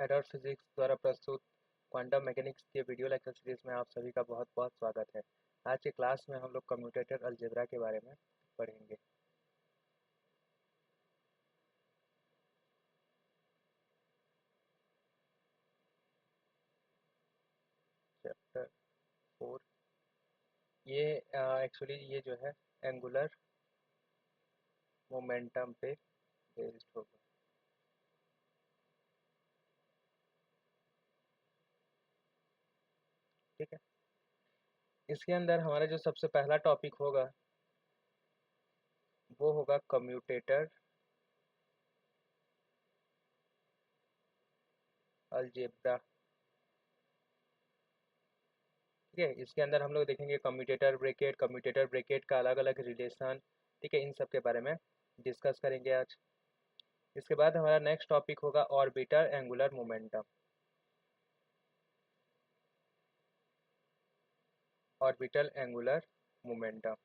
Adder physics द्वारा प्रस्तुत quantum mechanics के वीडियो लेक्चर सीरीज में आप सभी का बहुत बहुत स्वागत है। आज के क्लास में हम लोग कम्यूटेटर अलजेब्रा के बारे में पढ़ेंगे। चैप्टर 4 ये एक्चुअली ये जो है एंगुलर मोमेंटम पे बेस्ड होगा। ठीक है, इसके अंदर हमारा जो सबसे पहला टॉपिक होगा वो होगा कम्यूटेटर अलजेब्रा। ठीक है, इसके अंदर हम लोग देखेंगे कम्यूटेटर ब्रैकेट का अलग अलग रिलेशन। ठीक है, इन सब के बारे में डिस्कस करेंगे आज। इसके बाद हमारा नेक्स्ट टॉपिक होगा orbital angular momentum. Orbital angular momentum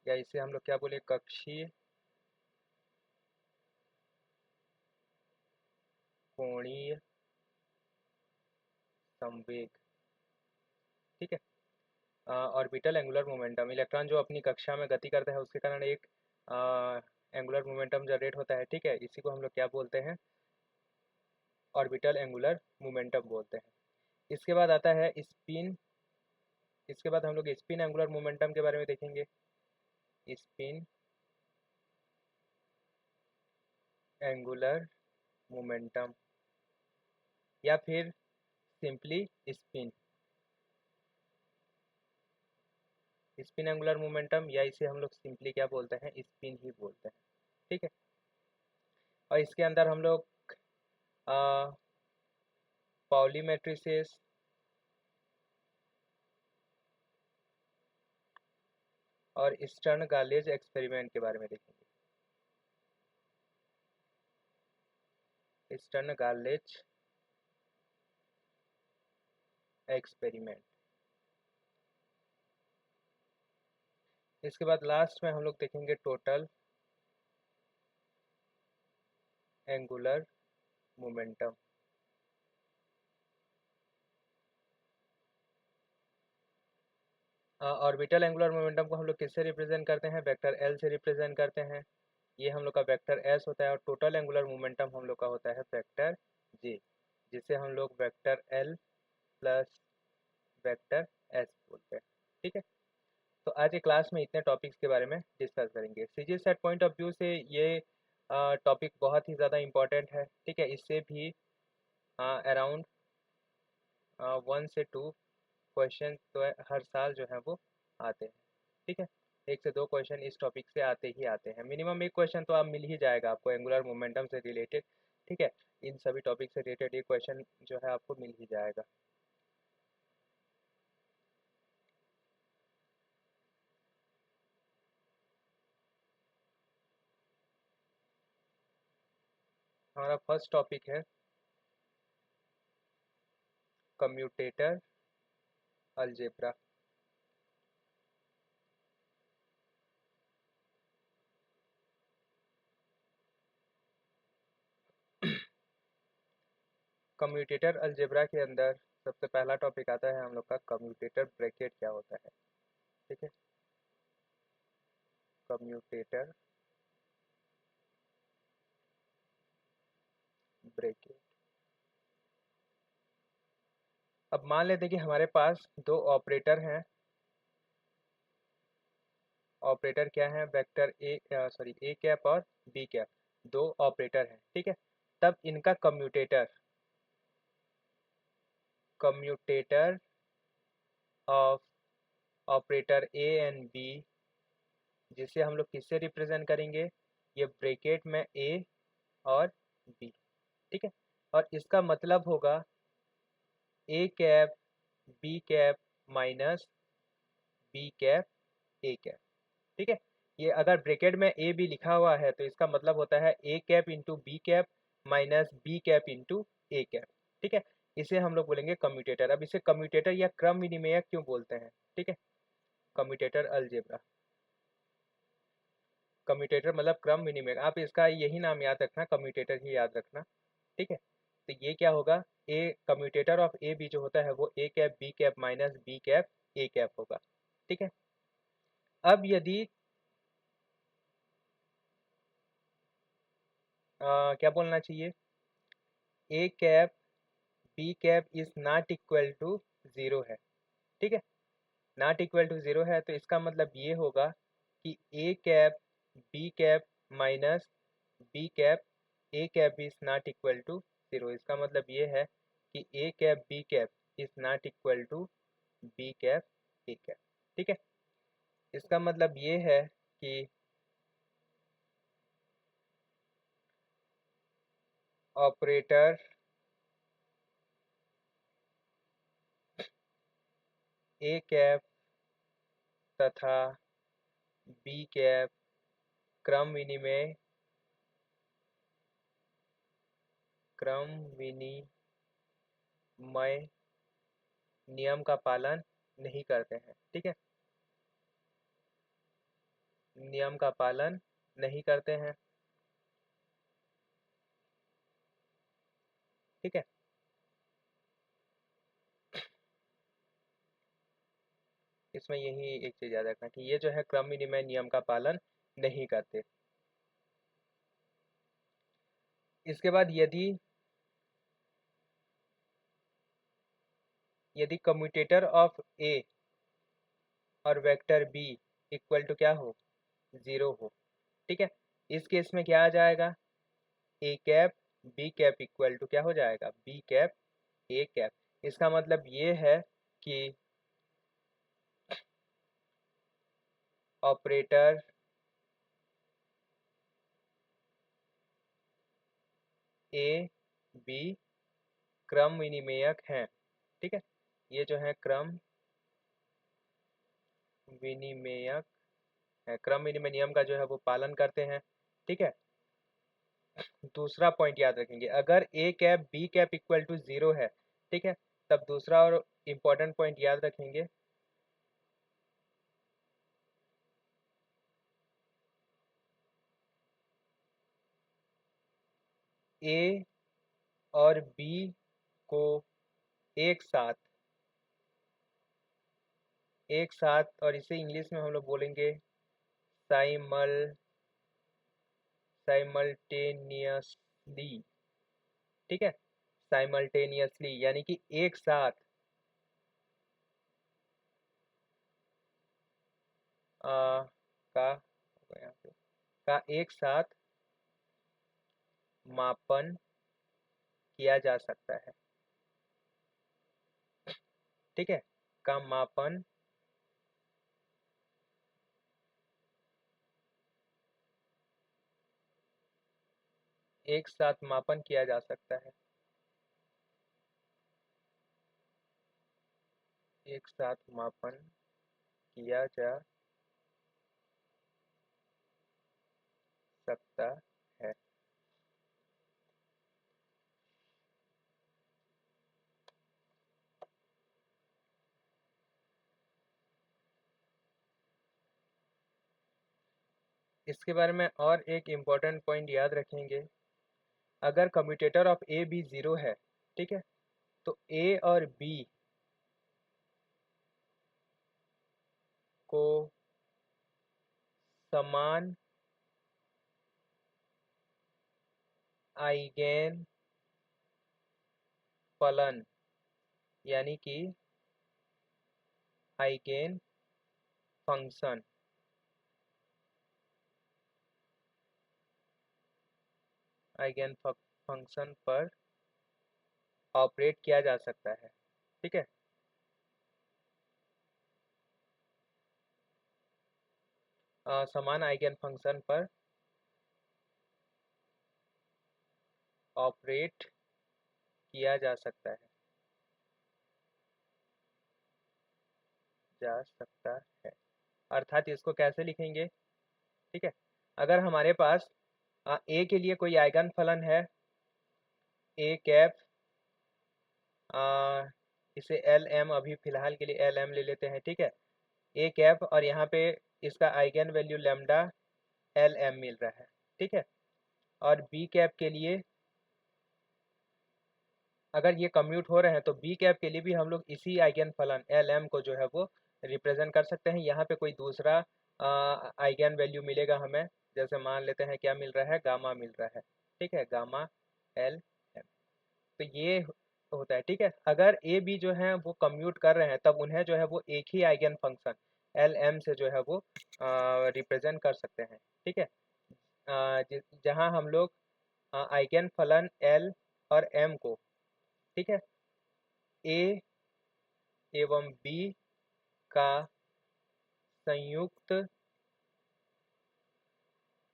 या इसे हम लोग क्या बोले, कक्षीय कोणीय संवेग। ठीक है, ऑर्बिटल एंगुलर मोमेंटम, इलेक्ट्रॉन जो अपनी कक्षा में गति करता है उसके कारण एक एंगुलर मोमेंटम जनरेट होता है। ठीक है, इसी को हम लोग क्या बोलते हैं, ऑर्बिटल एंगुलर मोमेंटम बोलते हैं। इसके बाद आता है स्पिन। इसके बाद हम लोग स्पिन एंगुलर मोमेंटम के बारे में देखेंगे। स्पिन एंगुलर मोमेंटम या फिर simply spin. Spin angular momentum या इसे हम लोग सिंपली क्या बोलते हैं, स्पिन ही बोलते हैं। ठीक है, और इसके अंदर हम लोग पाउली मैट्रिसेस और स्टर्न गार्लेज एक्सपेरिमेंट के बारे में देखेंगे। Stern Gerlach experiment. इसके बाद लास्ट में हम लोग देखेंगे total angular momentum. Orbital angular momentum को हम लोग किससे रिप्रेजेंट करते हैं, वेक्टर एल से रिप्रेजेंट करते हैं। ये हम लोग का वेक्टर एस होता है और टोटल एंगुलर मोमेंटम हम लोग का होता है वेक्टर जे, जिसे हम लोग vector L plus vector S बोलते हैं। ठीक है, तो आज के क्लास में इतने टॉपिक्स के बारे में डिस्कस करेंगे। CG set point of view से ये टॉपिक बहुत ही ज़्यादा इम्पोर्टेंट है। ठीक है, इससे भी अराउंड 1 से 2 क्वेश्चन तो हर साल जो है वो आते हैं। ठीक है, 1 से 2 क्वेश्चन इस टॉपिक से आते ही आते हैं। मिनिमम एक क्वेश्चन तो आप मिल ही जाएगा आपको एंगुलर मोमेंटम से रिलेटेड। ठीक है, इन सभी टॉपिक से रिलेटेड एक क्वेश्चन जो है आपको मिल ही जाएगा। हमारा फर्स्ट टॉपिक है कम्यूटेटर अलजेब्रा। कम्यूटेटर अलजेब्रा के अंदर सबसे पहला टॉपिक आता है हम लोग का कम्यूटेटर ब्रैकेट क्या होता है। ठीक है, कम्यूटेटर ब्रैकेट। अब मान लेते हैं कि हमारे पास दो ऑपरेटर हैं। ऑपरेटर क्या है, वेक्टर ए कैप और बी कैप, दो ऑपरेटर हैं। ठीक है, तब इनका commutator commutator of operator A and B, जिसे हम लोग किससे रिप्रेजेंट करेंगे, ये ब्रैकेट में ए और बी। ठीक है, और इसका मतलब होगा A cap B cap minus B cap A cap. ठीक है, ये अगर ब्रैकेट में ए बी लिखा हुआ है तो इसका मतलब होता है A cap into B cap minus B cap into A cap. ठीक है, इसे हम लोग बोलेंगे कम्यूटेटर। अब इसे कम्यूटेटर या क्रम विनिमयक क्यों बोलते हैं, ठीक है, कम्यूटेटर अलजेब्रा। कम्यूटेटर मतलब क्रम विनिमय, आप इसका यही नाम याद रखना, कम्यूटेटर ही याद रखना, ठीक है। तो ये क्या होगा, A commutator of A B जो होता है वो A cap B cap minus B cap A cap होगा, ठीक है। अब यदि क्या बोलना चाहिए, A cap B cap is not equal to zero है, ठीक है। नॉट इक्वल टू ज़ीरो है तो इसका मतलब ये होगा कि A cap B cap minus B cap A cap is not equal to zero. इसका मतलब ये है कि A cap B cap is not equal to B cap A cap, ठीक है। इसका मतलब ये है कि ऑपरेटर ए कैप तथा बी कैप क्रम विनिमय नियम का पालन नहीं करते हैं, ठीक है। नियम का पालन नहीं करते हैं, ठीक है। इसमें यही एक चीज याद रखना कि ये जो है क्रम विनिमय नियम का पालन नहीं करते। इसके बाद यदि कम्यूटेटर ऑफ ए और वेक्टर बी इक्वल टू क्या हो, ज़ीरो हो, ठीक है। इस केस में क्या आ जाएगा, A cap B cap equal to क्या हो जाएगा, बी कैप ए कैप। इसका मतलब ये है कि ऑपरेटर ए बी क्रम विनिमयक हैं, ठीक है। ये जो है क्रम विनिमयक है, क्रम विनिमय नियम का जो है वो पालन करते हैं, ठीक है। दूसरा पॉइंट याद रखेंगे, अगर A cap B cap equal to zero है, ठीक है, तब दूसरा और इम्पोर्टेंट पॉइंट याद रखेंगे, ए और बी को एक साथ और इसे इंग्लिश में हम लोग बोलेंगे साइमल्टेनियसली, ठीक है। साइमल्टेनियसली यानी कि एक साथ का यहाँ पे का एक साथ मापन किया जा सकता है, ठीक है। का मापन एक साथ मापन किया जा सकता है, एक साथ मापन किया जा सकता है। इसके बारे में और एक इम्पोर्टेंट पॉइंट याद रखेंगे, अगर commutator of A B zero है, ठीक है, तो ए और बी को समान आइगेन फलन यानी कि आइगेन फंक्शन पर ऑपरेट किया जा सकता है, ठीक है। समान आइगेन फंक्शन पर ऑपरेट किया जा सकता है। अर्थात इसको कैसे लिखेंगे, ठीक है। अगर हमारे पास ए के लिए कोई आइगन फलन है, ए कैप, इसे एल एम अभी फिलहाल के लिए एल एम ले लेते हैं, ठीक है। ए कैप और यहाँ पे इसका eigenvalue lambda L M मिल रहा है, ठीक है। और बी कैप के लिए अगर ये कम्यूट हो रहे हैं तो बी कैप के लिए भी हम लोग इसी आइगन फलन एल एम को जो है वो रिप्रेजेंट कर सकते हैं। यहाँ पे कोई दूसरा आइगन वैल्यू मिलेगा हमें, जैसे मान लेते हैं क्या मिल रहा है, गामा मिल रहा है, ठीक है, गामा एल एम। तो ये होता है, ठीक है। अगर ए बी जो है वो कम्यूट कर रहे हैं तब उन्हें जो है वो एक ही आइगन फंक्शन एल एम से जो है वो रिप्रेजेंट कर सकते हैं, ठीक है। जहाँ हम लोग आइगन फलन एल और एम को, ठीक है, ए एवं बी का संयुक्त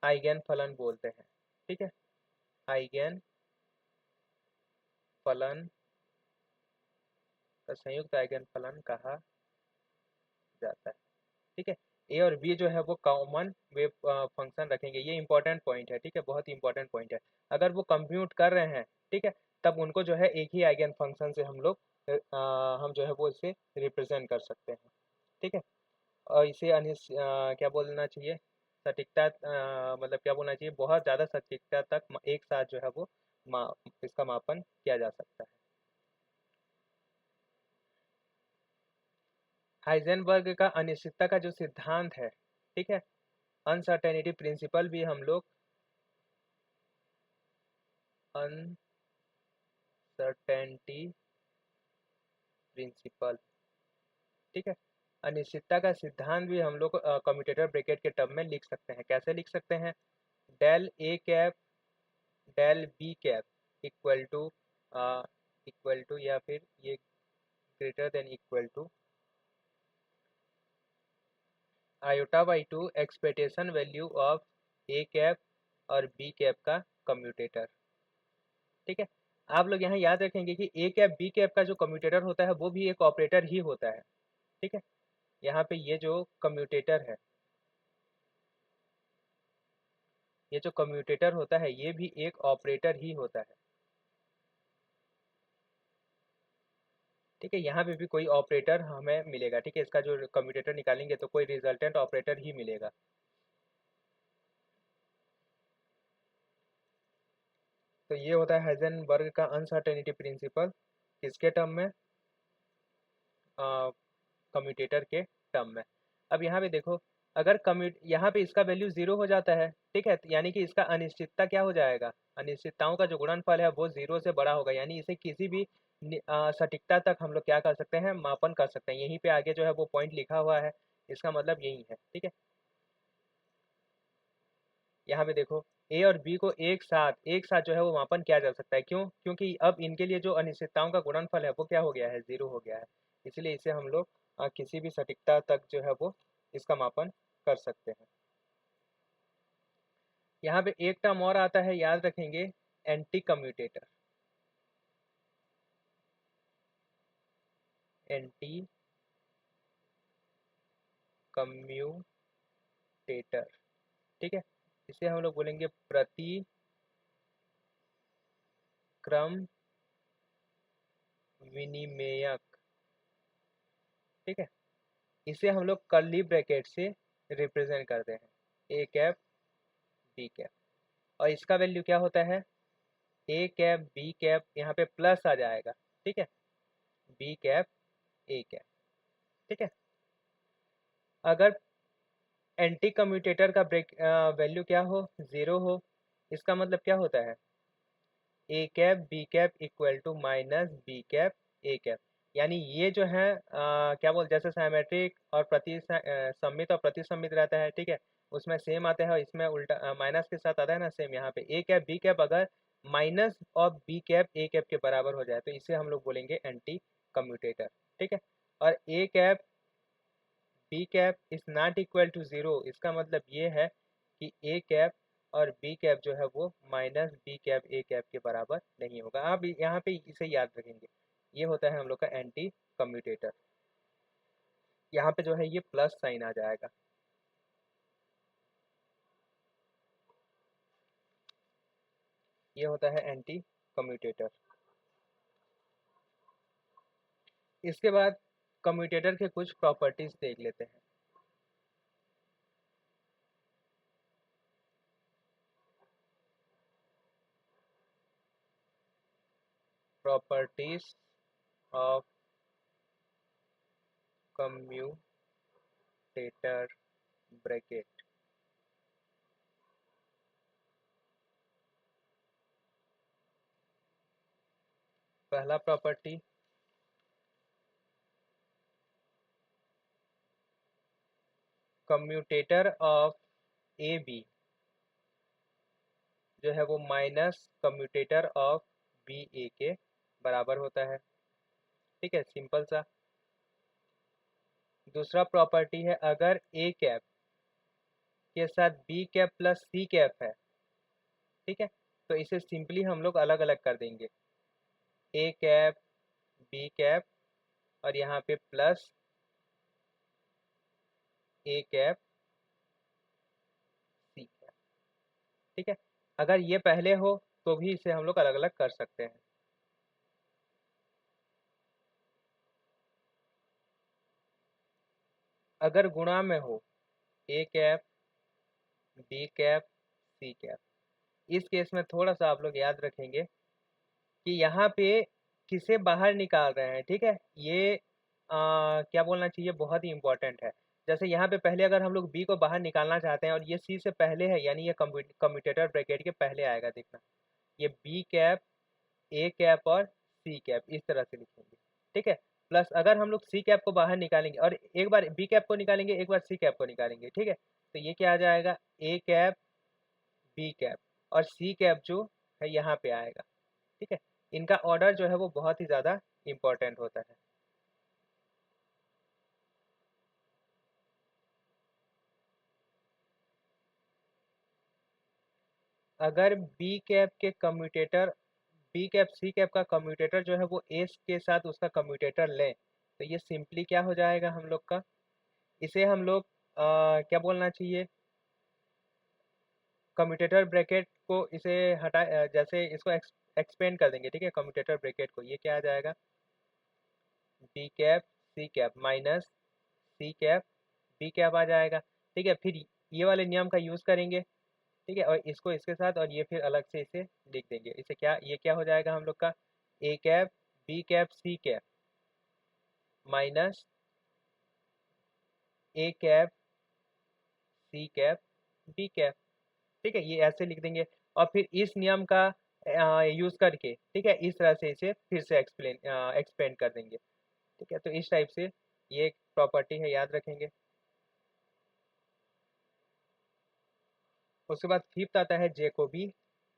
आइगन फलन बोलते हैं, ठीक है। आइगन फलन का संयुक्त आइगन फलन कहा जाता है, ठीक है। ए और बी जो है वो कॉमन वेव फंक्शन रखेंगे, ये इंपॉर्टेंट पॉइंट है, ठीक है, बहुत ही इंपॉर्टेंट पॉइंट है। अगर वो कंप्यूट कर रहे हैं, ठीक है, तब उनको जो है एक ही आइगन फंक्शन से हम लोग हम जो है वो इसे रिप्रेजेंट कर सकते हैं, ठीक है। और इसे क्या बोलना चाहिए, सटीकता मतलब क्या बोलना चाहिए, बहुत ज़्यादा सटीकता तक एक साथ जो है वो इसका मापन किया जा सकता है। हाइजेनबर्ग का अनिश्चितता का जो सिद्धांत है, ठीक है, अनसर्टेनिटी प्रिंसिपल भी हम लोग अनसर्टेनिटी प्रिंसिपल, ठीक है, अनिश्चितता का सिद्धांत भी हम लोग कम्यूटेटर ब्रैकेट के टर्म में लिख सकते हैं। कैसे लिख सकते हैं, del A cap del B cap equal to या फिर ये greater than equal to iota by two expectation value of A cap और बी कैप का कम्यूटेटर, ठीक है। आप लोग यहाँ याद रखेंगे कि ए कैप बी कैप का जो कम्यूटेटर होता है वो भी एक ऑपरेटर ही होता है, ठीक है। यहाँ पे ये जो कम्यूटेटर है, ये जो कम्यूटेटर होता है ये भी एक ऑपरेटर ही होता है, ठीक है। यहाँ पे भी कोई ऑपरेटर हमें मिलेगा, ठीक है, इसका जो कम्यूटेटर निकालेंगे तो कोई रिजल्टेंट ऑपरेटर ही मिलेगा। तो ये होता है हाइजेनबर्ग का अनसर्टेनिटी प्रिंसिपल, किसके टर्म में, कम्यूटेटर के टर्म में। अब यहाँ पे देखो, अगर कम्यूट यहाँ पे इसका वैल्यू 0 हो जाता है, ठीक है, यानी कि इसका अनिश्चितता क्या हो जाएगा, अनिश्चितताओं का जो गुणनफल है वो 0 से बड़ा होगा, यानी इसे किसी भी सटीकता तक हम लोग क्या कर सकते हैं, मापन कर सकते हैं। यहीं पे आगे जो है वो पॉइंट लिखा हुआ है, इसका मतलब यही है, ठीक है। यहाँ पे देखो, ए और बी को एक साथ जो है वो मापन किया जा सकता है, क्यों, क्योंकि अब इनके लिए जो अनिश्चितताओं का गुणनफल है वो क्या हो गया है, 0 हो गया है। इसलिए इसे हम लोग किसी भी सटीकता तक जो है वो इसका मापन कर सकते हैं। यहाँ पे एक टर्म और आता है, याद रखेंगे, एंटी कम्यूटेटर, एंटी कम्यूटेटर, ठीक है। इसे हम लोग बोलेंगे प्रतिक्रम विनिमेयक, ठीक है। इसे हम लोग कर्ली ब्रैकेट से रिप्रेजेंट करते हैं, ए कैप बी कैप, और इसका वैल्यू क्या होता है, ए कैप बी कैप, यहाँ पे प्लस आ जाएगा, ठीक है, बी कैप ए कैप, ठीक है। अगर एंटी कम्यूटेटर का ब्रेक वैल्यू क्या हो, 0 हो, इसका मतलब क्या होता है, A cap B cap equal to minus B cap A cap, यानी ये जो है क्या बोल, जैसे साइमेट्रिक और सममित और प्रतिसम्मित रहता है, ठीक है, उसमें सेम आता है और इसमें उल्टा माइनस के साथ आता है ना, सेम यहाँ पे ए कैप बी कैप अगर माइनस और बी कैप ए कैप के बराबर हो जाए तो इसे हम लोग बोलेंगे एंटी कम्यूटेटर, ठीक है। और A cap B cap is not equal to 0, इसका मतलब ये है कि ए कैप और बी कैप जो है वो minus B cap A cap के बराबर नहीं होगा। आप यहाँ पे इसे याद रखेंगे, ये होता है हम लोग का एंटी कम्यूटेटर। यहाँ पे जो है ये प्लस साइन आ जाएगा, ये होता है एंटी कम्यूटेटर। इसके बाद कम्यूटेटर के कुछ प्रॉपर्टीज देख लेते हैं। Properties of commutator bracket. पहला property, commutator of A B जो है वो minus commutator of B A के बराबर होता है। ठीक है, सिंपल सा। दूसरा प्रॉपर्टी है, अगर ए कैप के साथ B cap plus C cap है, ठीक है, तो इसे सिंपली हम लोग अलग अलग कर देंगे, ए कैप बी कैप और यहाँ पे प्लस ए कैप सी कैप। ठीक है, अगर ये पहले हो तो भी इसे हम लोग अलग अलग कर सकते हैं। अगर गुणा में हो A cap B cap C cap, इस केस में थोड़ा सा आप लोग याद रखेंगे कि यहाँ पे किसे बाहर निकाल रहे हैं। ठीक है, ये क्या बोलना चाहिए, बहुत ही इंपॉर्टेंट है। जैसे यहाँ पे पहले अगर हम लोग बी को बाहर निकालना चाहते हैं और ये सी से पहले है, यानी ये कम्यूटेटर ब्रैकेट के पहले आएगा, देखना ये बी कैप ए कैप और सी कैप इस तरह से लिखेंगे। ठीक है, प्लस अगर हम लोग सी कैप को बाहर निकालेंगे और एक बार बी कैप को निकालेंगे, एक बार सी कैप को निकालेंगे। ठीक है, तो ये क्या आ जाएगा, ए कैप बी कैप और सी कैप जो है यहाँ पे आएगा। ठीक है, इनका ऑर्डर जो है वो बहुत ही ज़्यादा इम्पोर्टेंट होता है। अगर बी कैप के commutator, B cap C cap का कम्यूटेटर जो है वो ए के साथ उसका कम्यूटेटर लें, तो ये सिंपली क्या हो जाएगा हम लोग का, इसे हम लोग क्या बोलना चाहिए, कम्यूटेटर ब्रैकेट को इसे हटा, जैसे इसको एक्सपेंड कर देंगे। ठीक है, कम्यूटेटर ब्रैकेट को, ये क्या आ जाएगा, B cap C cap minus C cap B cap आ जाएगा। ठीक है, फिर ये वाले नियम का यूज़ करेंगे। ठीक है, और इसको इसके साथ और ये फिर अलग से इसे लिख देंगे। इसे क्या, ये क्या हो जाएगा हम लोग का, A cap B cap C cap minus A cap C cap B cap. ठीक है, ये ऐसे लिख देंगे और फिर इस नियम का यूज़ करके, ठीक है, इस तरह से इसे फिर से एक्सपेंड कर देंगे। ठीक है, तो इस टाइप से ये एक प्रॉपर्टी है, याद रखेंगे। उसके बाद फिफ्थ आता है जेकोबी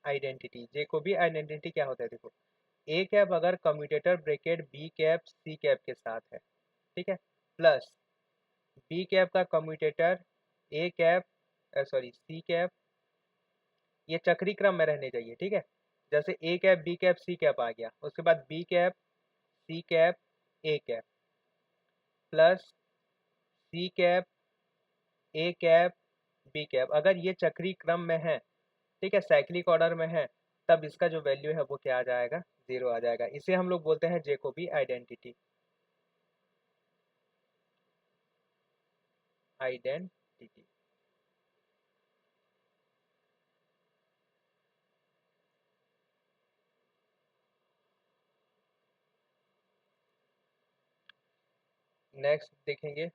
आइडेंटिटी। जेकोबी आइडेंटिटी क्या होता है, देखो, ए कैप अगर commutator bracket B cap C cap के साथ है, ठीक है, प्लस बी कैप का commutator A cap sorry C cap, ये चक्री क्रम में रहने चाहिए। ठीक है, जैसे A cap B cap C cap आ गया, उसके बाद B cap C cap A cap plus C cap A cap B cap, अगर ये चक्री क्रम में है, ठीक है, साइक्लिक ऑर्डर में है, तब इसका जो वैल्यू है वो क्या आ जाएगा, 0 आ जाएगा। इसे हम लोग बोलते हैं जेकोबी आइडेंटिटी। आइडेंटिटी। नेक्स्ट देखेंगे,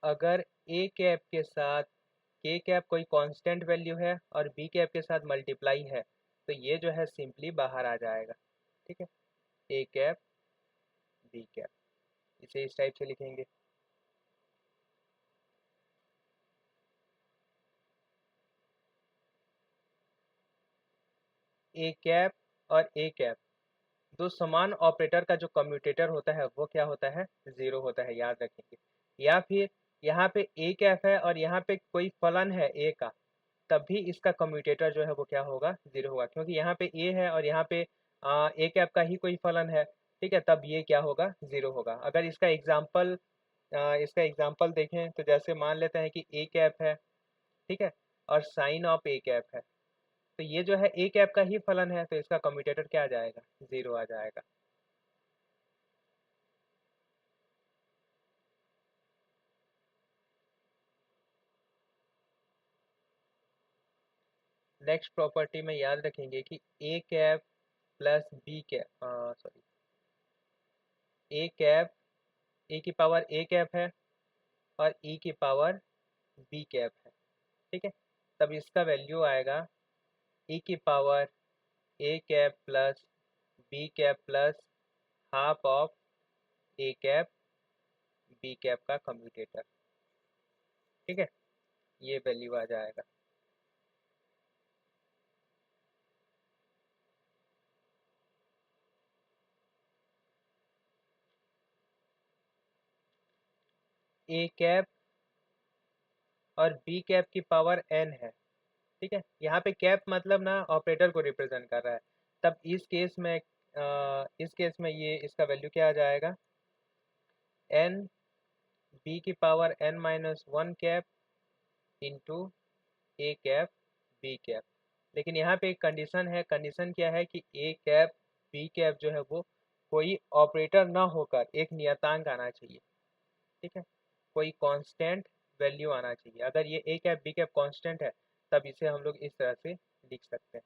अगर ए कैप के साथ के कैप कोई कांस्टेंट वैल्यू है और बी कैप के साथ मल्टीप्लाई है, तो ये जो है सिंपली बाहर आ जाएगा। ठीक है, ए कैप बी कैप, इसे इस टाइप से लिखेंगे। ए कैप और ए कैप दो समान ऑपरेटर का जो कम्यूटेटर होता है वो क्या होता है, 0 होता है, याद रखेंगे। या फिर यहाँ पे ए कैप है और यहाँ पे कोई फलन है ए का, तब भी इसका कम्यूटेटर जो है वो क्या होगा, 0 होगा, क्योंकि यहाँ पे ए है और यहाँ पे ए कैप का ही कोई फलन है। ठीक है, तब ये क्या होगा, 0 होगा। अगर इसका एग्जाम्पल देखें तो जैसे मान लेते हैं कि ए कैप है, ठीक है, और साइन ऑफ ए कैप है, तो ये जो है ए कैप का ही फलन है, तो इसका कम्यूटेटर क्या आ जाएगा, 0 आ जाएगा। नेक्स्ट प्रॉपर्टी में याद रखेंगे कि A cap plus B cap, sorry, A cap, A की पावर ए कैप है और ई की पावर बी कैप है, ठीक है। तब इसका वैल्यू आएगा ई की power A cap plus B cap plus half of A cap B cap का कम्यूटेटर, ठीक है। ये वैल्यू आ जाएगा। ए कैप और बी कैप की पावर एन है, ठीक है। यहाँ पे कैप मतलब ना ऑपरेटर को रिप्रेजेंट कर रहा है। तब इस केस में ये इसका वैल्यू क्या आ जाएगा, एन बी की power N minus one cap into A cap B cap. लेकिन यहाँ पे एक कंडीशन है, कंडीशन क्या है कि ए कैप बी कैप जो है वो कोई ऑपरेटर ना होकर एक नियतांक आना चाहिए, ठीक है। कोई कांस्टेंट वैल्यू आना चाहिए। अगर ये ए कैप बी कैप कांस्टेंट है तब इसे हम लोग इस तरह से लिख सकते हैं।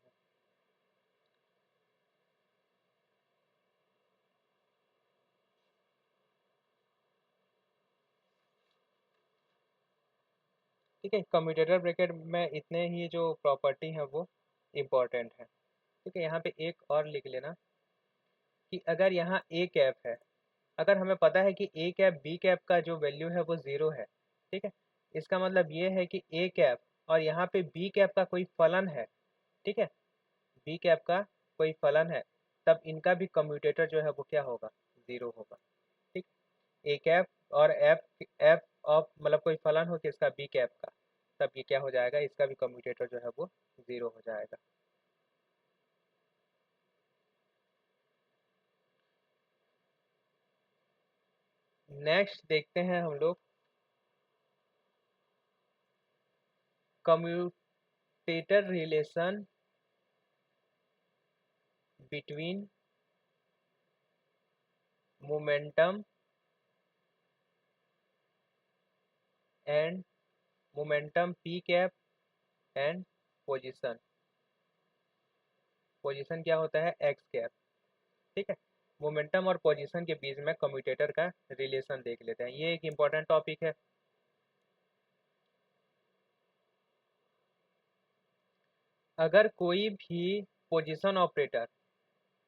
ठीक है, कम्यूटेटर ब्रैकेट में इतने ही जो प्रॉपर्टी है वो इम्पोर्टेंट है, ठीक है। यहाँ पे एक और लिख लेना कि अगर यहाँ ए कैप है, अगर हमें पता है कि ए कैप बी कैप का जो वैल्यू है वो ज़ीरो है, ठीक है। इसका मतलब ये है कि ए कैप और यहाँ पे बी कैप का कोई फलन है, ठीक है। बी कैप का कोई फलन है, तब इनका भी कम्यूटेटर जो है वो क्या होगा, ज़ीरो होगा, ठीक। ए कैप और एफ एफ ऑफ मतलब कोई फलन हो किसका, बी कैप का, तब ये क्या हो जाएगा, इसका भी कम्यूटेटर जो है वो ज़ीरो हो जाएगा। नेक्स्ट देखते हैं हम लोग commutator relation between momentum and momentum P cap and position. Position क्या होता है, एक्स कैप, ठीक है। मोमेंटम और पोजीशन के बीच में कम्यूटेटर का रिलेशन देख लेते हैं, ये एक इम्पॉर्टेंट टॉपिक है। अगर कोई भी पोजीशन ऑपरेटर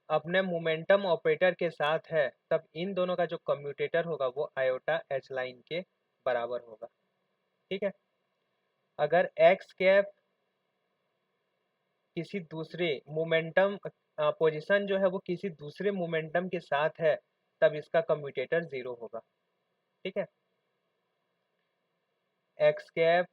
अपने मोमेंटम ऑपरेटर के साथ है तब इन दोनों का जो कम्यूटेटर होगा वो आयोटा एच लाइन के बराबर होगा, ठीक है। अगर एक्स कैप किसी दूसरे मोमेंटम पोजीशन जो है वो किसी दूसरे मोमेंटम के साथ है तब इसका कम्यूटेटर ज़ीरो होगा, ठीक है। एक्स कैप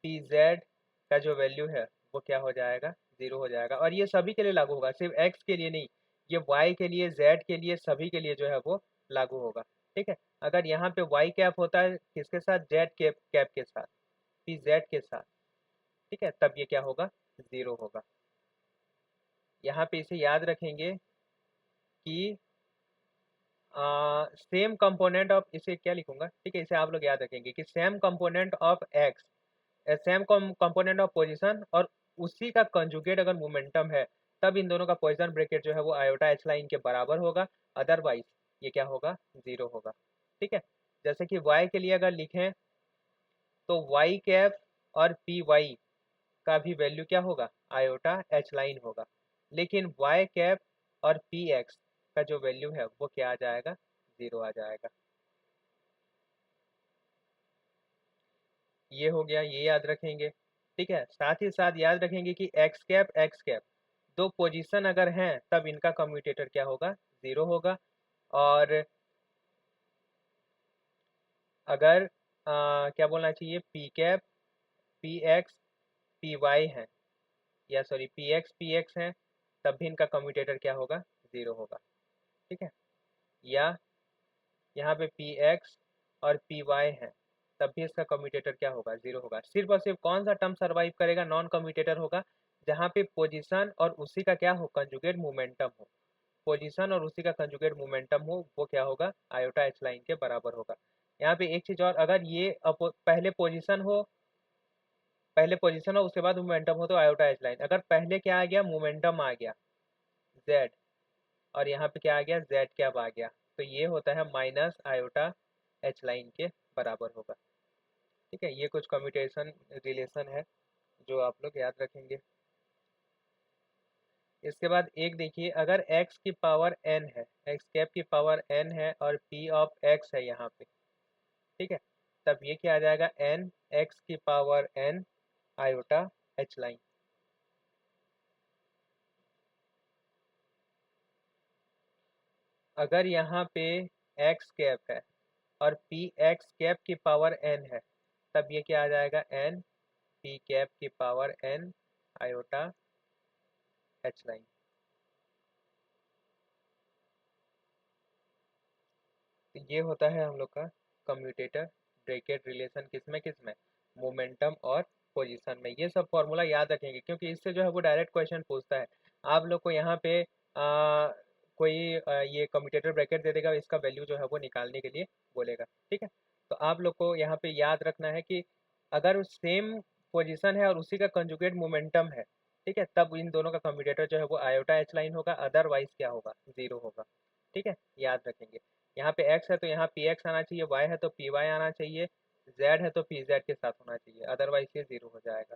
पी जेड का जो वैल्यू है वो क्या हो जाएगा, ज़ीरो हो जाएगा। और ये सभी के लिए लागू होगा, सिर्फ एक्स के लिए नहीं, ये वाई के लिए, जेड के लिए, सभी के लिए जो है वो लागू होगा, ठीक है। अगर यहाँ पे वाई कैप होता है किसके साथ, जेड कैप कैप के साथ, पी जेड के साथ, ठीक है, तब ये क्या होगा, ज़ीरो होगा। यहाँ पे इसे याद रखेंगे कि सेम कंपोनेंट ऑफ, इसे क्या लिखूंगा, ठीक है, इसे आप लोग याद रखेंगे कि same component of x, same component of position और उसी का कंजुगेट अगर मोमेंटम है तब इन दोनों का पॉइसन ब्रैकेट जो है वो आयोटा एच लाइन के बराबर होगा, अदरवाइज ये क्या होगा, ज़ीरो होगा, ठीक है। जैसे कि y के लिए अगर लिखें तो y कैप और पी वाई का भी वैल्यू क्या होगा, आयोटा एच लाइन होगा। लेकिन y कैप और पी एक्स का जो वैल्यू है वो क्या आ जाएगा, ज़ीरो आ जाएगा। ये हो गया, ये याद रखेंगे, ठीक है। साथ ही साथ याद रखेंगे कि एक्स कैप दो पोजीशन अगर हैं तब इनका कम्यूटेटर क्या होगा, ज़ीरो होगा। और अगर क्या बोलना चाहिए, P cap P X P Y है, या सॉरी पी एक्स हैं, तब भी इनका कम्यूटेटर क्या होगा, ज़ीरो होगा, ठीक है। या यहाँ पे पी एक्स और पी वाई है तब भी इसका कम्यूटेटर क्या होगा, ज़ीरो होगा। सिर्फ और सिर्फ कौन सा टर्म सर्वाइव करेगा, नॉन कम्यूटेटर होगा, जहाँ पे पोजीशन और उसी का क्या हो, कंजुगेट मोमेंटम हो। पोजीशन और उसी का कंजुगेट मोमेंटम हो वो क्या होगा, आयोटा एच लाइन के बराबर होगा। यहाँ पे एक चीज़ और, अगर ये पहले पोजीशन हो, पहले पोजीशन हो उसके बाद मोमेंटम हो तो आयोटा एच लाइन। अगर पहले क्या आ गया, मोमेंटम आ गया जेड, और यहाँ पे क्या आ गया, जेड कैप आ गया, तो ये होता है माइनस आयोटा एच लाइन के बराबर होगा। ठीक है, ये कुछ कम्यूटेशन रिलेशन है जो आप लोग याद रखेंगे। इसके बाद एक देखिए, अगर x की पावर n है, x कैप की पावर n है और p ऑफ x है यहाँ पे, ठीक है, तब ये क्या आ जाएगा, n x की power n iota h line. अगर यहाँ पे x कैप है और p x कैप की पावर n है, तब ये क्या आ जाएगा, n p कैप की power n iota h line. तो ये होता है हम लोग का कम्यूटेटर ब्रैकेट रिलेशन, किसमें किसमें, मोमेंटम और पोजीशन में। ये सब फॉर्मूला याद रखेंगे क्योंकि इससे जो है वो डायरेक्ट क्वेश्चन पूछता है। आप लोग को यहाँ पे कोई ये कम्यूटेटर ब्रैकेट दे देगा, इसका वैल्यू जो है वो निकालने के लिए बोलेगा। ठीक है, तो आप लोग को यहाँ पे याद रखना है कि अगर सेम पोजीशन है और उसी का कंजुगेट मोमेंटम है, ठीक है, तब इन दोनों का कम्यूटेटर जो है वो आयोटा एच लाइन होगा, अदरवाइज क्या होगा, जीरो होगा। ठीक है, याद रखेंगे। यहाँ पे x है तो यहाँ पी एक्स आना चाहिए, y है तो पी वाई आना चाहिए, z है तो पी जेड के साथ होना चाहिए, अदरवाइज ये जीरो हो जाएगा।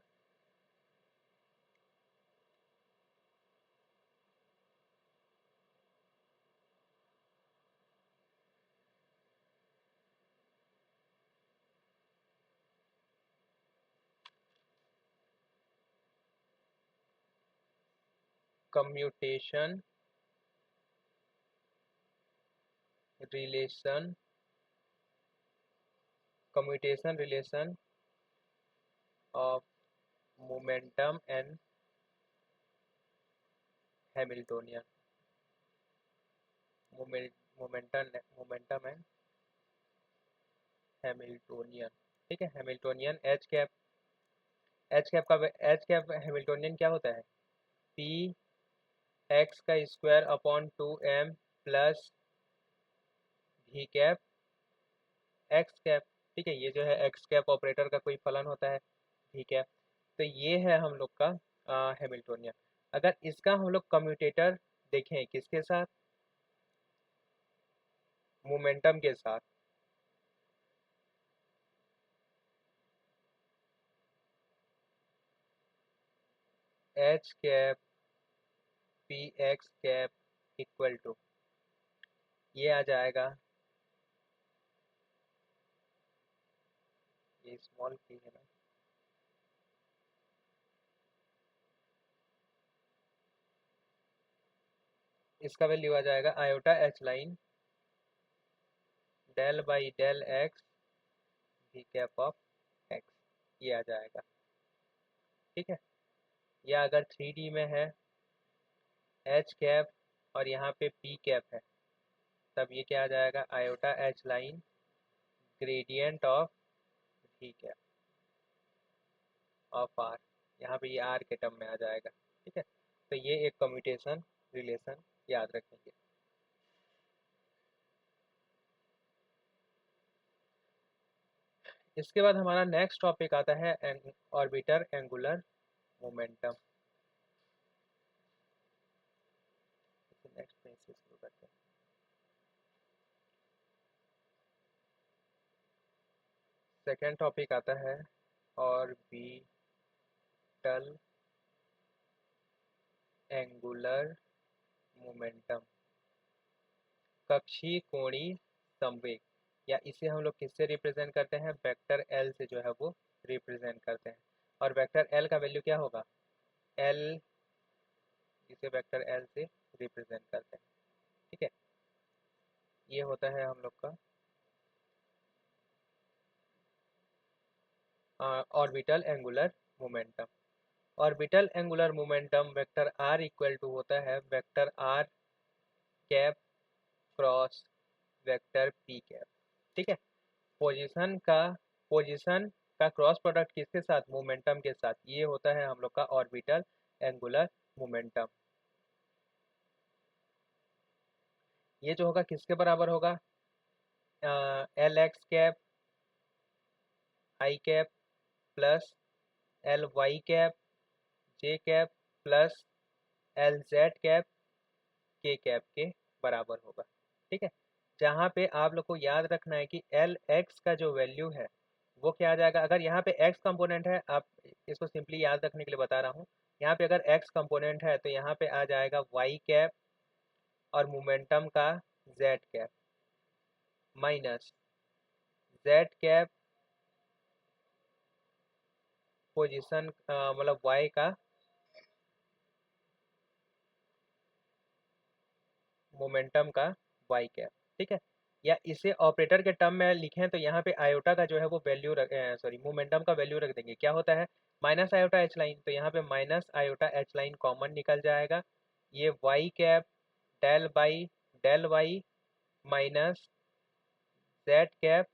Commutation relation, commutation relation of momentum and Hamiltonian, momentum momentum and Hamiltonian. ठीक है, Hamiltonian H cap, H cap का एच कैप हैमिल्टोनियन क्या होता है, पी एक्स का स्क्वायर अपॉन 2m प्लस भी कैप एक्स कैप। ठीक है, ये जो है एक्स कैप ऑपरेटर का कोई फलन होता है, ठीक है, तो ये है हम लोग का हैमिल्टोनियन। अगर इसका हम लोग कम्यूटेटर देखें किसके साथ, मोमेंटम के साथ, H cap P x cap equal to, ये आ जाएगा, ये स्मॉल पी है ना, इसका वैल्यू आ जाएगा iota H line del by del x V cap of x, ये आ जाएगा। ठीक है, या अगर 3D में है एच कैप और यहाँ पे पी कैप है, तब ये क्या आ जाएगा, iota H line gradient of V cap of r, यहाँ पे ये आर के टर्म में आ जाएगा। ठीक है, तो ये एक कम्यूटेशन रिलेशन याद रखेंगे। इसके बाद हमारा नेक्स्ट टॉपिक आता है orbiter angular momentum. Next page से शुरू करते हैं। सेकेंड टॉपिक आता है ऑर्बिटल एंगुलर मोमेंटम, कक्षीय कोणीय संवेग, या इसे हम लोग किससे रिप्रेजेंट करते हैं, वेक्टर एल से जो है वो रिप्रेजेंट करते हैं। और वेक्टर एल का वैल्यू क्या होगा, एल, इसे वेक्टर एल से रिप्रेजेंट करते हैं। ठीक है, ये होता है हम लोग का orbital angular momentum. Orbital angular momentum vector r equal to होता है vector r cap cross vector p cap. ठीक है, पोजीशन का पोजीशन का क्रॉस प्रोडक्ट किसके साथ, मोमेंटम के साथ, ये होता है हम लोग का ऑर्बिटल एंगुलर मोमेंटम। ये जो होगा किसके बराबर होगा, L X cap I cap plus L Y cap J cap plus L Z cap K cap के बराबर होगा। ठीक है, जहाँ पे आप लोग को याद रखना है कि एल एक्स का जो वैल्यू है वो क्या आ जाएगा। अगर यहाँ पे एक्स कंपोनेंट है, आप इसको सिंपली याद रखने के लिए बता रहा हूँ, यहाँ पे अगर एक्स कंपोनेंट है तो यहाँ पे आ जाएगा वाई कैप और मोमेंटम का Z cap minus z cap position मतलब वाई का मोमेंटम का वाई कैप। ठीक है, या इसे ऑपरेटर के टर्म में लिखें तो यहाँ पे आयोटा का जो है वो वैल्यू रख सॉरी मोमेंटम का वैल्यू रख देंगे। क्या होता है माइनस आयोटा एच लाइन, तो यहाँ पे minus iota H line common निकल जाएगा। ये y cap del y minus z cap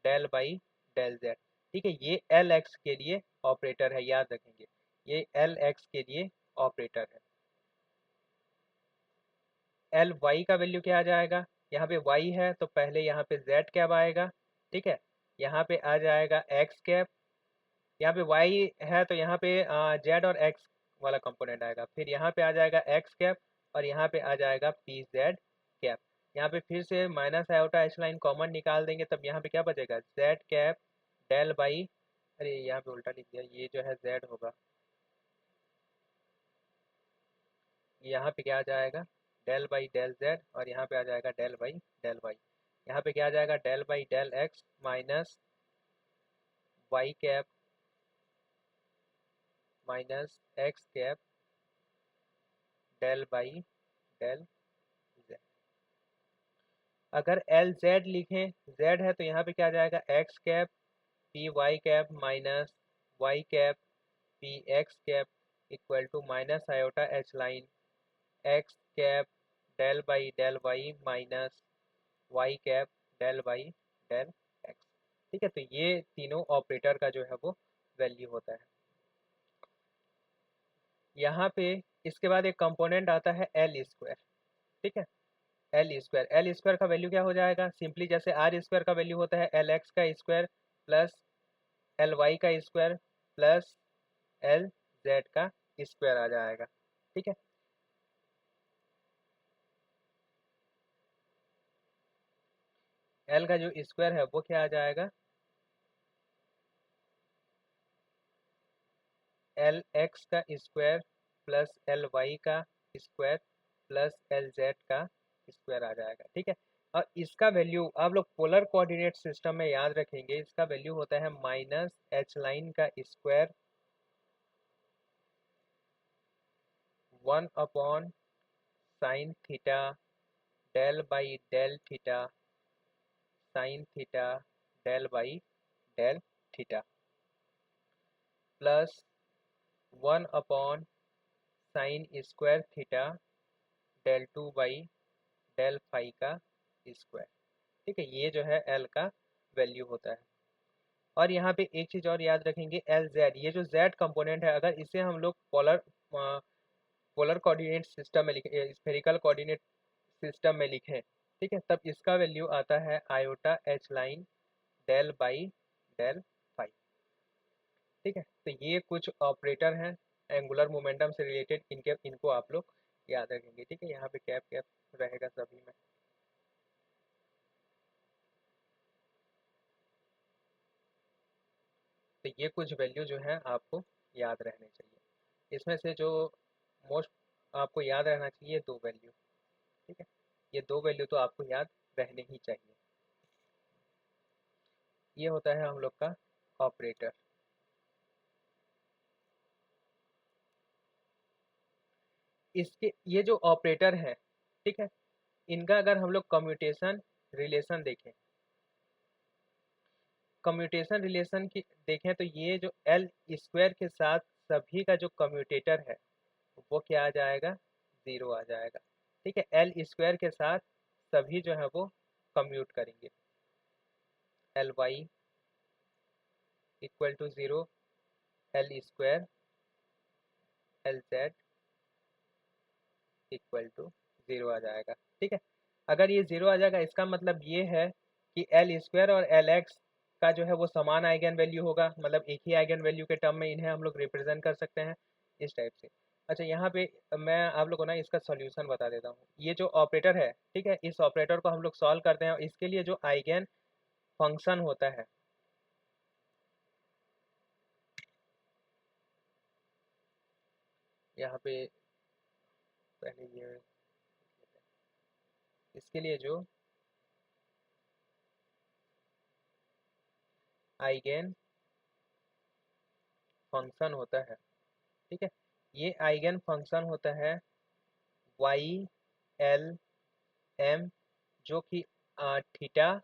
del by del z. ठीक है, ये एल एक्स के लिए ऑपरेटर है, याद रखेंगे ये एल एक्स के लिए ऑपरेटर है। एल वाई का वैल्यू क्या आ जाएगा, यहाँ पे वाई है तो पहले यहाँ पे जेड कैप आएगा। ठीक है, यहाँ पे आ जाएगा एक्स कैप, यहाँ पे वाई है तो यहाँ पे जेड और एक्स वाला कंपोनेंट आएगा। फिर यहाँ पे आ जाएगा एक्स कैप और यहाँ पे आ जाएगा पी जेड कैप। यहाँ पे फिर से minus iota H line common निकाल देंगे, तब यहाँ पे क्या बचेगा जेड कैप डेल बाई, अरे यहाँ पे उल्टा लिख दिया, ये जो है जेड होगा, यहाँ पे क्या आ जाएगा डेल बाई डेल जेड और यहाँ पे आ जाएगा डेल बाई डेल वाई। यहाँ पे क्या आ जाएगा del by del x minus y cap minus x cap del by del z. अगर एल जेड लिखें, जेड है तो यहाँ पे क्या आ जाएगा x cap p y cap minus y cap P x cap equal to minus iota H line x cap del by del y minus y cap del by del x. ठीक है, तो ये तीनों ऑपरेटर का जो है वो value होता है। यहाँ पे इसके बाद एक कंपोनेंट आता है एल स्क्वायर। ठीक है, एल स्क्वायर का वैल्यू क्या हो जाएगा, सिंपली जैसे आर स्क्वायर का वैल्यू होता है एल एक्स का स्क्वायर प्लस एल वाई का स्क्वायर प्लस एल जेड का स्क्वायर आ जाएगा। ठीक है, एल का जो स्क्वायर है वो क्या आ जाएगा एल एक्स का स्क्वायर प्लस एल वाई का स्क्वायर प्लस एल जेड का स्क्वायर आ जाएगा। ठीक है, और इसका वैल्यू आप लोग पोलर कोऑर्डिनेट सिस्टम में याद रखेंगे, इसका वैल्यू होता है माइनस एच लाइन का square 1 upon sine theta del by del theta sine theta del by del theta plus 1 upon sine square theta del two by del phi का square. ठीक है, ये जो है एल का वैल्यू होता है। और यहाँ पे एक चीज़ और याद रखेंगे एल जेड, ये जो जेड कंपोनेंट है अगर इसे हम लोग पोलर कोऑर्डिनेट सिस्टम में लिखे, स्फेरिकल कोऑर्डिनेट सिस्टम में लिखें, ठीक है, तब इसका वैल्यू आता है iota H line del by del phi. ठीक है, तो ये कुछ ऑपरेटर हैं एंगुलर मोमेंटम से रिलेटेड, इनके इनको आप लोग याद रखेंगे। ठीक है, यहाँ पे कैप कैप रहेगा सभी में। तो ये कुछ वैल्यू जो है आपको याद रहने चाहिए। इसमें से जो मोस्ट आपको याद रहना चाहिए दो वैल्यू। ठीक है, ये दो वैल्यू तो आपको याद रहने ही चाहिए। ये होता है हम लोग का ऑपरेटर। इसके ये जो ऑपरेटर है, ठीक है, इनका अगर हम लोग कम्यूटेशन रिलेशन देखें, कम्यूटेशन रिलेशन की देखें तो ये जो एल स्क्वायर के साथ सभी का जो कम्यूटेटर है वो क्या आ जाएगा ज़ीरो आ जाएगा। ठीक है, एल स्क्वायर के साथ सभी जो है वो कम्यूट करेंगे, L Y equal to zero L square L Z equal to zero आ जाएगा। ठीक है, अगर ये ज़ीरो आ जाएगा इसका मतलब ये है कि एल स्क्वायर और एल एक्स का जो है वो समान आइगन वैल्यू होगा, मतलब एक ही आइगन वैल्यू के टर्म में इन्हें हम लोग रिप्रेजेंट कर सकते हैं इस टाइप से। अच्छा, यहाँ पे मैं आप लोगों को ना इसका सॉल्यूशन बता देता हूँ। ये जो ऑपरेटर है, ठीक है, इस ऑपरेटर को हम लोग सॉल्व करते हैं और इसके लिए जो आइगन फंक्शन होता है, यहाँ पे पहले ये इसके लिए जो आइगन फंक्शन होता है, ठीक है, ये आइगन फंक्शन होता है वाई एल एम, जो कि थीटा,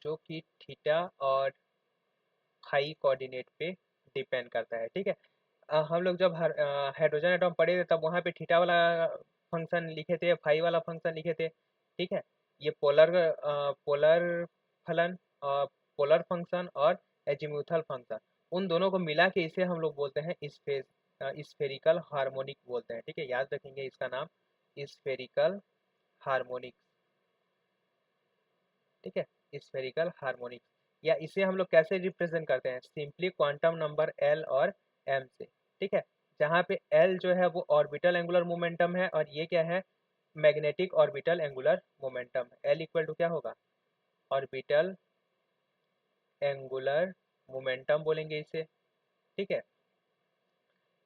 जो कि थीटा और फाई कोऑर्डिनेट पे डिपेंड करता है, ठीक है। हम लोग जब हाइड्रोजन एटॉम पढ़े थे तब वहाँ पे थीटा वाला फंक्शन लिखे थे, फाई वाला फंक्शन लिखे थे, ठीक है। ये पोलर फलन, पोलर फंक्शन और एजीम्यूथल फंक्शन, उन दोनों को मिला के इसे हम लोग बोलते हैं स्फेरिकल हार्मोनिक बोलते हैं, ठीक है, याद रखेंगे इसका नाम स्फेरिकल हार्मोनिक, ठीक है, स्फेरिकल हार्मोनिक। या इसे हम लोग कैसे रिप्रेजेंट करते हैं, सिंपली क्वांटम नंबर एल और एम से, ठीक है, जहाँ पे एल जो है वो ऑर्बिटल एंगुलर मोमेंटम है और ये क्या है, magnetic orbital angular momentum. L equal to क्या होगा, ऑर्बिटल एंगुलर मोमेंटम बोलेंगे इसे, ठीक है,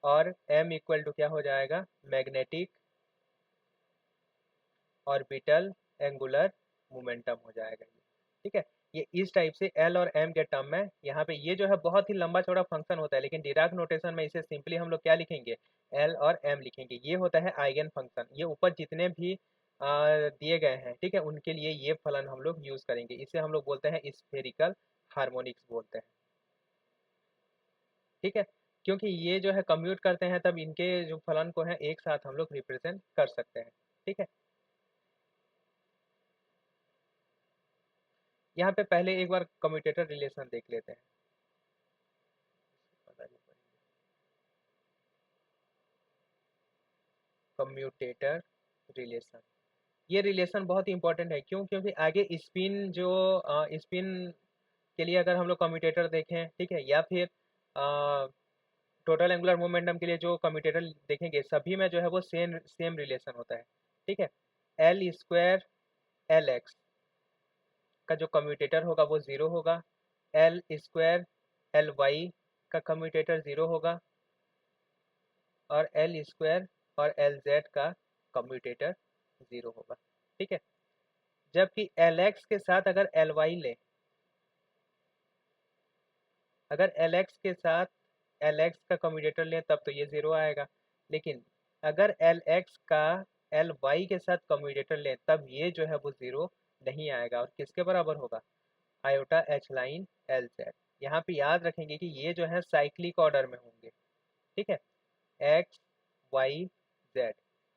और एम इक्वल टू क्या हो जाएगा, मैग्नेटिक ऑर्बिटल एंगुलर मोमेंटम हो जाएगा ये, ठीक है। ये इस टाइप से एल और एम के टर्म में, यहाँ पे ये जो है बहुत ही लंबा चौड़ा फंक्शन होता है, लेकिन डिराक नोटेशन में इसे सिंपली हम लोग क्या लिखेंगे, एल और एम लिखेंगे। ये होता है आइगन फंक्शन, ये ऊपर जितने भी दिए गए हैं, ठीक है, उनके लिए ये फलन हम लोग यूज करेंगे, इसे हम लोग बोलते हैं स्फेरिकल हार्मोनिक्स बोलते हैं, ठीक है। क्योंकि ये जो है कम्यूट करते हैं तब इनके जो फलन को है एक साथ हम लोग रिप्रेजेंट कर सकते हैं, ठीक है। यहाँ पे पहले एक बार कम्यूटेटर रिलेशन देख लेते हैं। कम्यूटेटर रिलेशन, ये रिलेशन बहुत ही इंपॉर्टेंट है, क्यों, क्योंकि आगे स्पिन जो स्पिन के लिए अगर हम लोग कम्यूटेटर देखें, ठीक है, या फिर टोटल एंगुलर मोमेंटम के लिए जो कम्यूटेटर देखेंगे, सभी में जो है वो सेम सेम रिलेशन होता है, ठीक है। एल स्क्वायर एल एक्स का जो कम्यूटेटर होगा वो ज़ीरो होगा, एल स्क्वायर एल वाई का कम्यूटेटर ज़ीरो होगा, और एल स्क्वायर और एल जेड का कम्यूटेटर ज़ीरो होगा, ठीक है। जबकि एल एक्स के साथ अगर एल वाई ले, अगर एल एक्स के साथ एल एक्स का कम्यूटेटर लें तब तो ये ज़ीरो आएगा, लेकिन अगर एल एक्स का एल वाई के साथ कम्यूटेटर लें तब ये जो है वो ज़ीरो नहीं आएगा, और किसके बराबर होगा, iota H line L Z. यहाँ पे याद रखेंगे कि ये जो है साइक्लिक ऑर्डर में होंगे, ठीक है, एक्स वाई जेड,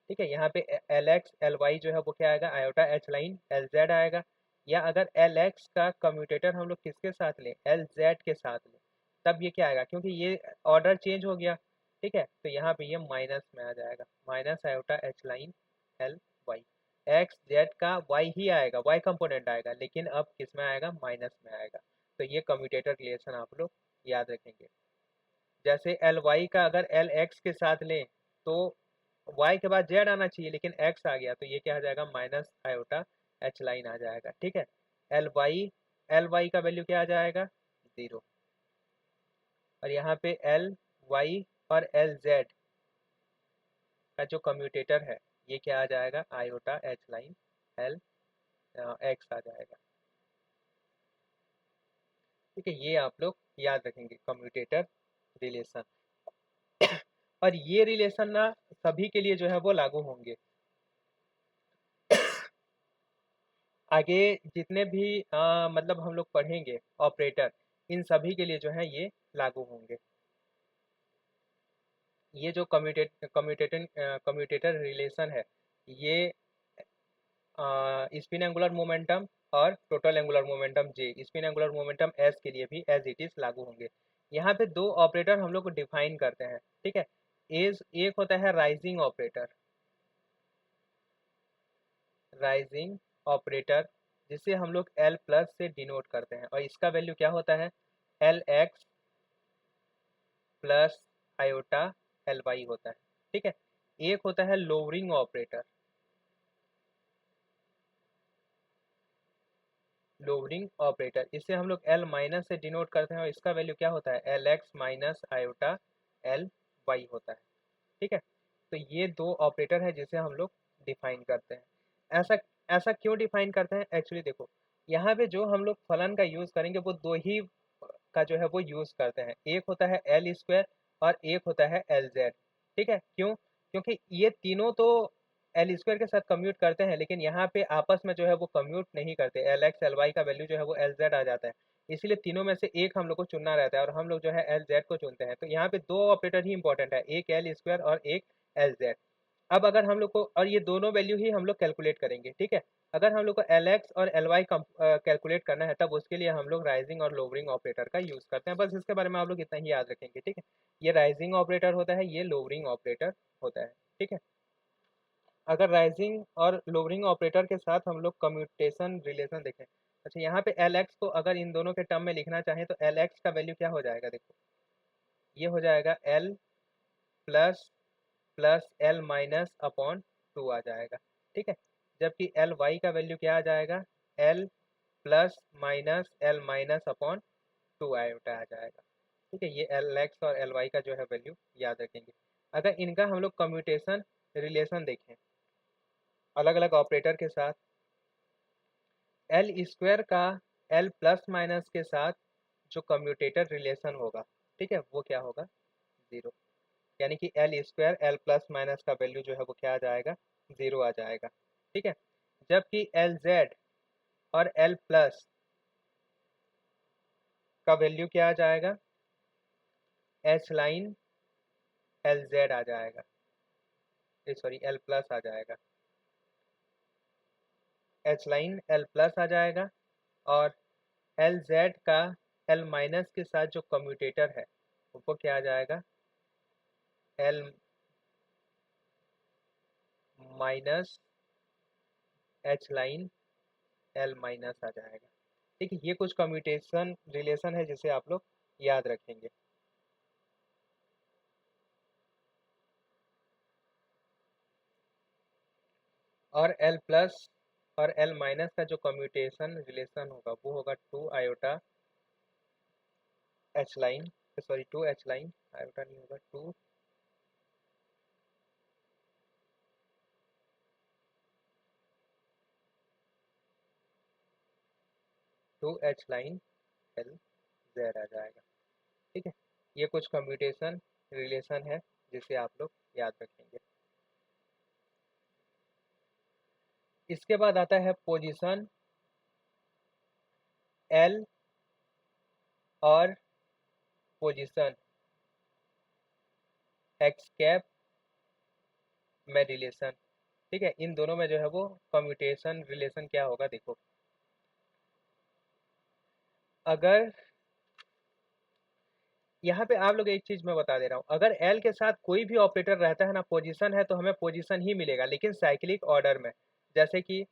ठीक है। यहाँ पे एल एक्स एल वाई जो है वो क्या आएगा, iota H line L Z आएगा। या अगर एल एक्स का कम्यूटेटर हम लोग किसके साथ लें, एल जेड के साथ लें, तब ये क्या आएगा, क्योंकि ये ऑर्डर चेंज हो गया, ठीक है, तो यहाँ पे ये माइनस में आ जाएगा, minus iota H line L y. X z का वाई ही आएगा, वाई कंपोनेंट आएगा, लेकिन अब किस में आएगा, माइनस में आएगा। तो ये कम्यूटेटर रिलेशन आप लोग याद रखेंगे। जैसे एल वाई का अगर एल एक्स के साथ लें तो वाई के बाद जेड आना चाहिए, लेकिन एक्स आ गया तो ये क्या आ जाएगा, माइनस आयोटा एच लाइन आ जाएगा, ठीक है। एल वाई का वैल्यू क्या आ जाएगा, ज़ीरो। और यहाँ पे एल वाई और एल जेड का जो कम्यूटेटर है ये क्या आ जाएगा, iota H line L X आ जाएगा, ठीक है। ये आप लोग याद रखेंगे कम्यूटेटर रिलेशन। और ये रिलेशन ना सभी के लिए जो है वो लागू होंगे, आगे जितने भी मतलब हम लोग पढ़ेंगे ऑपरेटर, इन सभी के लिए जो है ये लागू होंगे। ये जो कम्यूटेटर रिलेशन है, ये स्पिन एंगुलर मोमेंटम और टोटल एंगुलर मोमेंटम जे, स्पिन एंगुलर मोमेंटम एस के लिए भी एज इट इज लागू होंगे। यहाँ पे दो ऑपरेटर हम लोग को डिफाइन करते हैं, ठीक है। एक होता है राइजिंग ऑपरेटर, राइजिंग ऑपरेटर, जिसे हम लोग एल प्लस से डिनोट करते हैं, और इसका वैल्यू क्या होता है, L x plus iota L Y होता है। ठीक है, एक होता है लोअरिंग ऑपरेटर, लोअरिंग ऑपरेटर इसे हम लोग एल माइनस से डिनोट करते हैं, और इसका वैल्यू क्या होता है, L X minus iota L Y होता है। ठीक है, तो ये दो ऑपरेटर है जिसे हम लोग डिफाइन करते हैं। ऐसा ऐसा क्यों डिफाइन करते हैं, एक्चुअली देखो, यहाँ पे जो हम लोग फलन का यूज करेंगे वो दो ही का जो है वो यूज करते हैं, एक होता है एल स्क्वायर और एक होता है एल जेड। ठीक है, क्यों, क्योंकि ये तीनों तो एल स्क्वायर के साथ कम्यूट करते हैं, लेकिन यहाँ पे आपस में जो है वो कम्यूट नहीं करते, एल एक्स एल वाई का वैल्यू जो है वो एल जेड आ जाता है, इसीलिए तीनों में से एक हम लोग को चुनना रहता है, और हम लोग जो है एल जेड को चुनते हैं। तो यहाँ पे दो ऑपरेटर ही इंपॉर्टेंट है, एक एल स्क्वायर और एक एल जेड। अब अगर हम लोग को, और ये दोनों वैल्यू ही हम लोग कैलकुलेट करेंगे, ठीक है, अगर हम लोग को एल एक्स और एल वाई कैलकुलेट करना है, तब उसके लिए हम लोग राइजिंग और लोअरिंग ऑपरेटर का यूज करते हैं। बस इसके बारे में आप लोग इतना ही याद रखेंगे। ठीक है, ये राइजिंग ऑपरेटर होता है, ये लोअरिंग ऑपरेटर होता है। ठीक है, अगर राइजिंग और लोअरिंग ऑपरेटर के साथ हम लोग कम्यूटेशन रिलेशन देखें, अच्छा यहाँ पे एल एक्स को अगर इन दोनों के टर्म में लिखना चाहें तो एल एक्स का वैल्यू क्या हो जाएगा, देखो ये हो जाएगा L plus plus L minus upon two आ जाएगा। ठीक है, जबकि एल वाई का वैल्यू क्या आ जाएगा, L plus minus L minus upon two iota आ जाएगा। ठीक है, ये एल एक्स और एल वाई का जो है वैल्यू याद रखेंगे। अगर इनका हम लोग कम्यूटेशन रिलेशन देखें अलग अलग ऑपरेटर के साथ, एल स्क्वायर का एल प्लस माइनस के साथ जो कम्यूटेटर रिलेशन होगा, ठीक है, वो क्या होगा, जीरो, यानी कि L square L plus minus का वैल्यू जो है वो क्या आ जाएगा, जीरो आ जाएगा। ठीक है, जबकि एल जेड और एल प्लस का वैल्यू क्या आ जाएगा, एच लाइन एल जेड आ जाएगा, सॉरी एल प्लस आ जाएगा, एच लाइन एल प्लस आ जाएगा, और एल जेड का एल माइनस के साथ जो कम्यूटेटर है वो क्या आ जाएगा, L minus H line L minus आ जाएगा। ठीक है, ये कुछ कम्यूटेशन रिलेशन है जिसे आप लोग याद रखेंगे। और एल प्लस और एल माइनस का जो कम्यूटेशन रिलेशन होगा वो होगा two iota H line, sorry two H line, iota नहीं होगा, two H line L Z आ जाएगा। ठीक है, ये कुछ कम्यूटेशन रिलेशन है जिसे आप लोग याद रखेंगे। इसके बाद आता है पोजीशन एल और पोजीशन एक्स कैप में रिलेशन। ठीक है, इन दोनों में जो है वो कम्यूटेशन रिलेशन क्या होगा, देखो अगर यहाँ पे आप लोग एक चीज मैं बता दे रहा हूँ, अगर एल के साथ कोई भी ऑपरेटर रहता है ना, पोजीशन है, तो हमें पोजीशन ही मिलेगा, लेकिन साइक्लिक ऑर्डर में। जैसे कि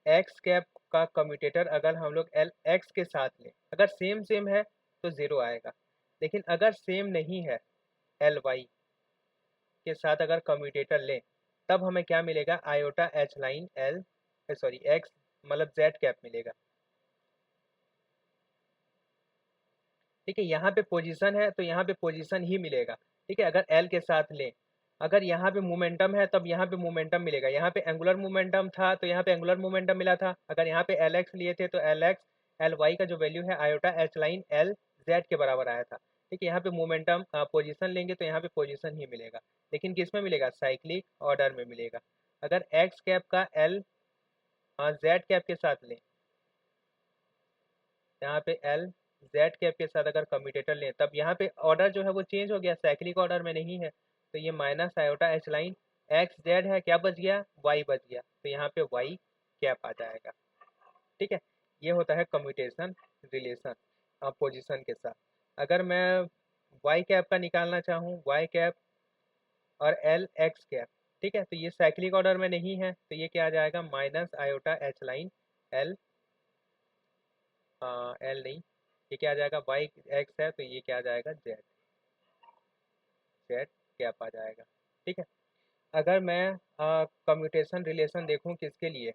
एक्स कैप का कम्यूटेटर अगर हम लोग एल एक्स के साथ लें, अगर सेम सेम है तो जीरो आएगा, लेकिन अगर सेम नहीं है, एल वाई के साथ अगर कम्यूटेटर लें, तब हमें क्या मिलेगा, iota H line L, sorry x मतलब जेड कैप मिलेगा। ठीक है, यहाँ पे पोजीशन है तो यहाँ पे पोजीशन ही मिलेगा। ठीक है, अगर एल के साथ लें, अगर यहाँ पे मोमेंटम है तब यहाँ पे मोमेंटम मिलेगा, यहाँ पे एंगुलर मोमेंटम था तो यहाँ पे एंगुलर मोमेंटम मिला था, अगर यहाँ पे एल एक्स लिए थे तो एल एक्स एल वाई का जो वैल्यू है iota H line L Z के बराबर आया था। ठीक है, यहाँ पे मोमेंटम पोजीशन लेंगे तो यहाँ पे पोजीशन ही मिलेगा, लेकिन किस में मिलेगा, साइक्लिक ऑर्डर में मिलेगा। अगर एक्स कैप का एल जेड कैप के साथ लें, यहाँ पे एल जेड कैप के साथ अगर कम्यूटेटर लें, तब यहाँ पे ऑर्डर जो है वो चेंज हो गया, साइक्लिक ऑर्डर में नहीं है, तो ये minus iota H line x Z है, क्या बच गया, वाई बच गया, तो यहाँ पे वाई कैप आ जाएगा। ठीक है, ये होता है कम्यूटेशन रिलेशन पोजीशन के साथ। अगर मैं वाई कैप का निकालना चाहूँ, वाई कैप और एल एक्स कैप, ठीक है, तो ये साइक्लिक ऑर्डर में नहीं है, तो ये क्या आ जाएगा, minus iota H line L, L नहीं, ये क्या आ जाएगा, वाई एक्स है तो ये क्या आ जाएगा, जेड, जेड कैप आ जाएगा। ठीक है, अगर मैं कम्यूटेशन रिलेशन देखूं किसके लिए,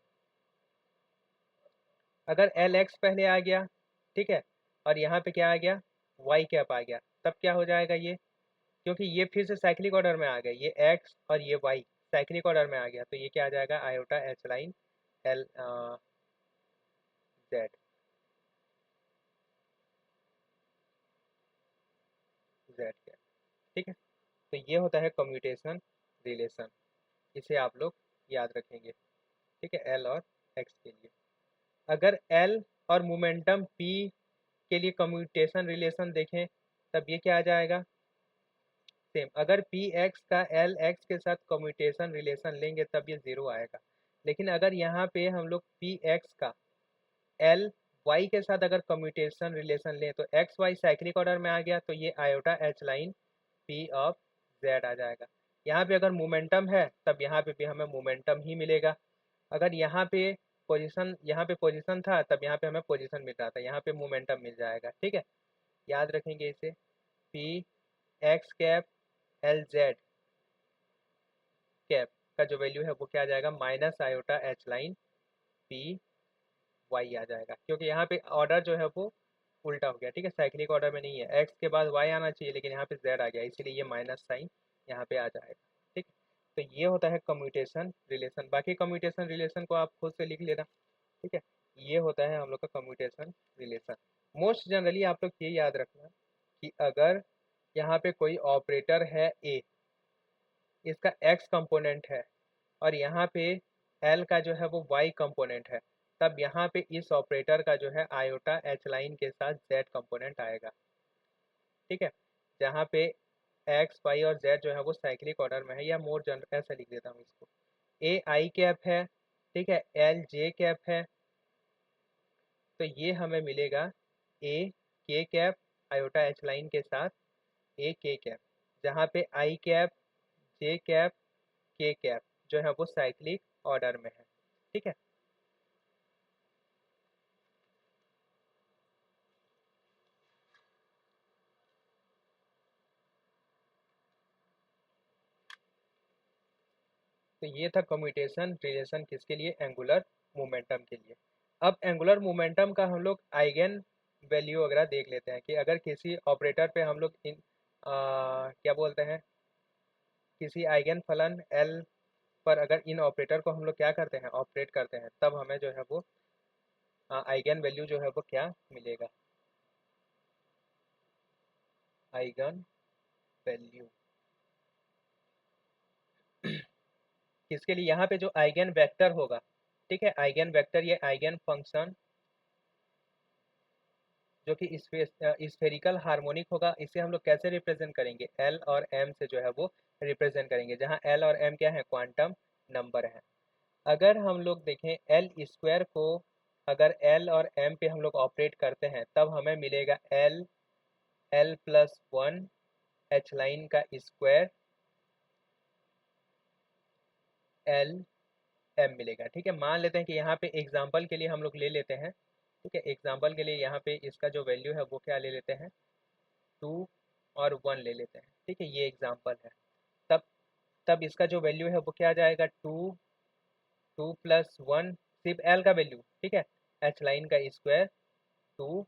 अगर एल एक्स पहले आ गया, ठीक है, और यहाँ पे क्या आ गया, वाई कैप आ गया, तब क्या हो जाएगा ये, क्योंकि ये फिर से साइक्लिक ऑर्डर में आ गए, ये एक्स और ये वाई साइक्लिक ऑर्डर में आ गया, तो ये क्या आ जाएगा, iota H line L Z, Z cap. ठीक है, तो ये होता है कम्यूटेशन रिलेशन, इसे आप लोग याद रखेंगे। ठीक है, एल और एक्स के लिए। अगर एल और मोमेंटम पी के लिए कम्यूटेशन रिलेशन देखें, तब ये क्या आ जाएगा, सेम। अगर पी एक्स का एल एक्स के साथ कम्यूटेशन रिलेशन लेंगे तब ये ज़ीरो आएगा, लेकिन अगर यहाँ पे हम लोग पी एक्स का एल वाई के साथ अगर कम्यूटेशन रिलेशन लें तो एक्स वाई साइक्लिक ऑर्डर में आ गया, तो ये iota H line P of Z आ जाएगा। यहाँ पे अगर मोमेंटम है तब यहाँ पे भी हमें मोमेंटम ही मिलेगा, अगर यहाँ पे पोजीशन था तब यहाँ पे हमें पोजीशन मिल रहा था, यहाँ पे मोमेंटम मिल जाएगा। ठीक है, याद रखेंगे इसे, P x cap L Z cap का जो वैल्यू है वो क्या आ जाएगा, minus iota H line P Y आ जाएगा, क्योंकि यहाँ पे ऑर्डर जो है वो उल्टा हो गया। ठीक है, साइक्लिक ऑर्डर में नहीं है, एक्स के बाद वाई आना चाहिए लेकिन यहाँ पे जेड आ गया, इसीलिए ये माइनस साइन यहाँ पे आ जाएगा। ठीक, तो ये होता है कम्यूटेशन रिलेशन, बाकी कम्यूटेशन रिलेशन को आप खुद से लिख लेना। ठीक है, ये होता है हम लोग का कम्यूटेशन रिलेशन। मोस्ट जनरली आप लोग ये याद रखना कि अगर यहाँ पे कोई ऑपरेटर है ए, इसका एक्स कंपोनेंट है, और यहाँ पे एल का जो है वो वाई कंपोनेंट है, तब यहाँ पे इस ऑपरेटर का जो है आयोटा एच लाइन के साथ जेड कंपोनेंट आएगा। ठीक है, जहाँ पे एक्स वाई और जेड जो है वो साइक्लिक ऑर्डर में है, या मोर जनरल ऐसा लिख देता हूँ इसको, ए आई कैप है, ठीक है, एल जे कैप है, तो ये हमें मिलेगा ए के कैप आयोटा एच लाइन के साथ ए के कैप, जहाँ पे आई cap J cap K cap जो है वो साइक्लिक ऑर्डर में है। ठीक है, तो ये था कम्यूटेशन रिलेशन किसके लिए, एंगुलर मोमेंटम के लिए। अब एंगुलर मोमेंटम का हम लोग आइगन वैल्यू वगैरह देख लेते हैं, कि अगर किसी ऑपरेटर पे हम लोग क्या बोलते हैं, किसी आइगन फलन एल पर अगर इन ऑपरेटर को हम लोग क्या करते हैं, ऑपरेट करते हैं, तब हमें जो है वो आइगन वैल्यू जो है वो क्या मिलेगा, आइगन वैल्यू किसके लिए, यहाँ पे जो आइगन वेक्टर होगा, ठीक है, आइगन वेक्टर ये आइगन फंक्शन जो कि स्फेरिकल हार्मोनिक होगा, इसे हम लोग कैसे रिप्रेजेंट करेंगे, एल और एम से जो है वो रिप्रेजेंट करेंगे, जहाँ एल और एम क्या है, क्वांटम नंबर है। अगर हम लोग देखें एल स्क्वायर को, अगर एल और एम पे हम लोग ऑपरेट करते हैं तब हमें मिलेगा L, L plus one H line का स्क्वायर एल एम मिलेगा। ठीक है, मान लेते हैं कि यहाँ पे एग्जाम्पल के लिए हम लोग ले लेते हैं, ठीक है, एग्जाम्पल के लिए यहाँ पे इसका जो वैल्यू है वो क्या ले लेते हैं, 2 और 1 ले लेते हैं। ठीक है, ये एग्जाम्पल है, तब तब इसका जो वैल्यू है वो क्या आ जाएगा, 2 प्लस 1 सिर्फ एल का वैल्यू, ठीक है, एच लाइन का स्क्वायर 2,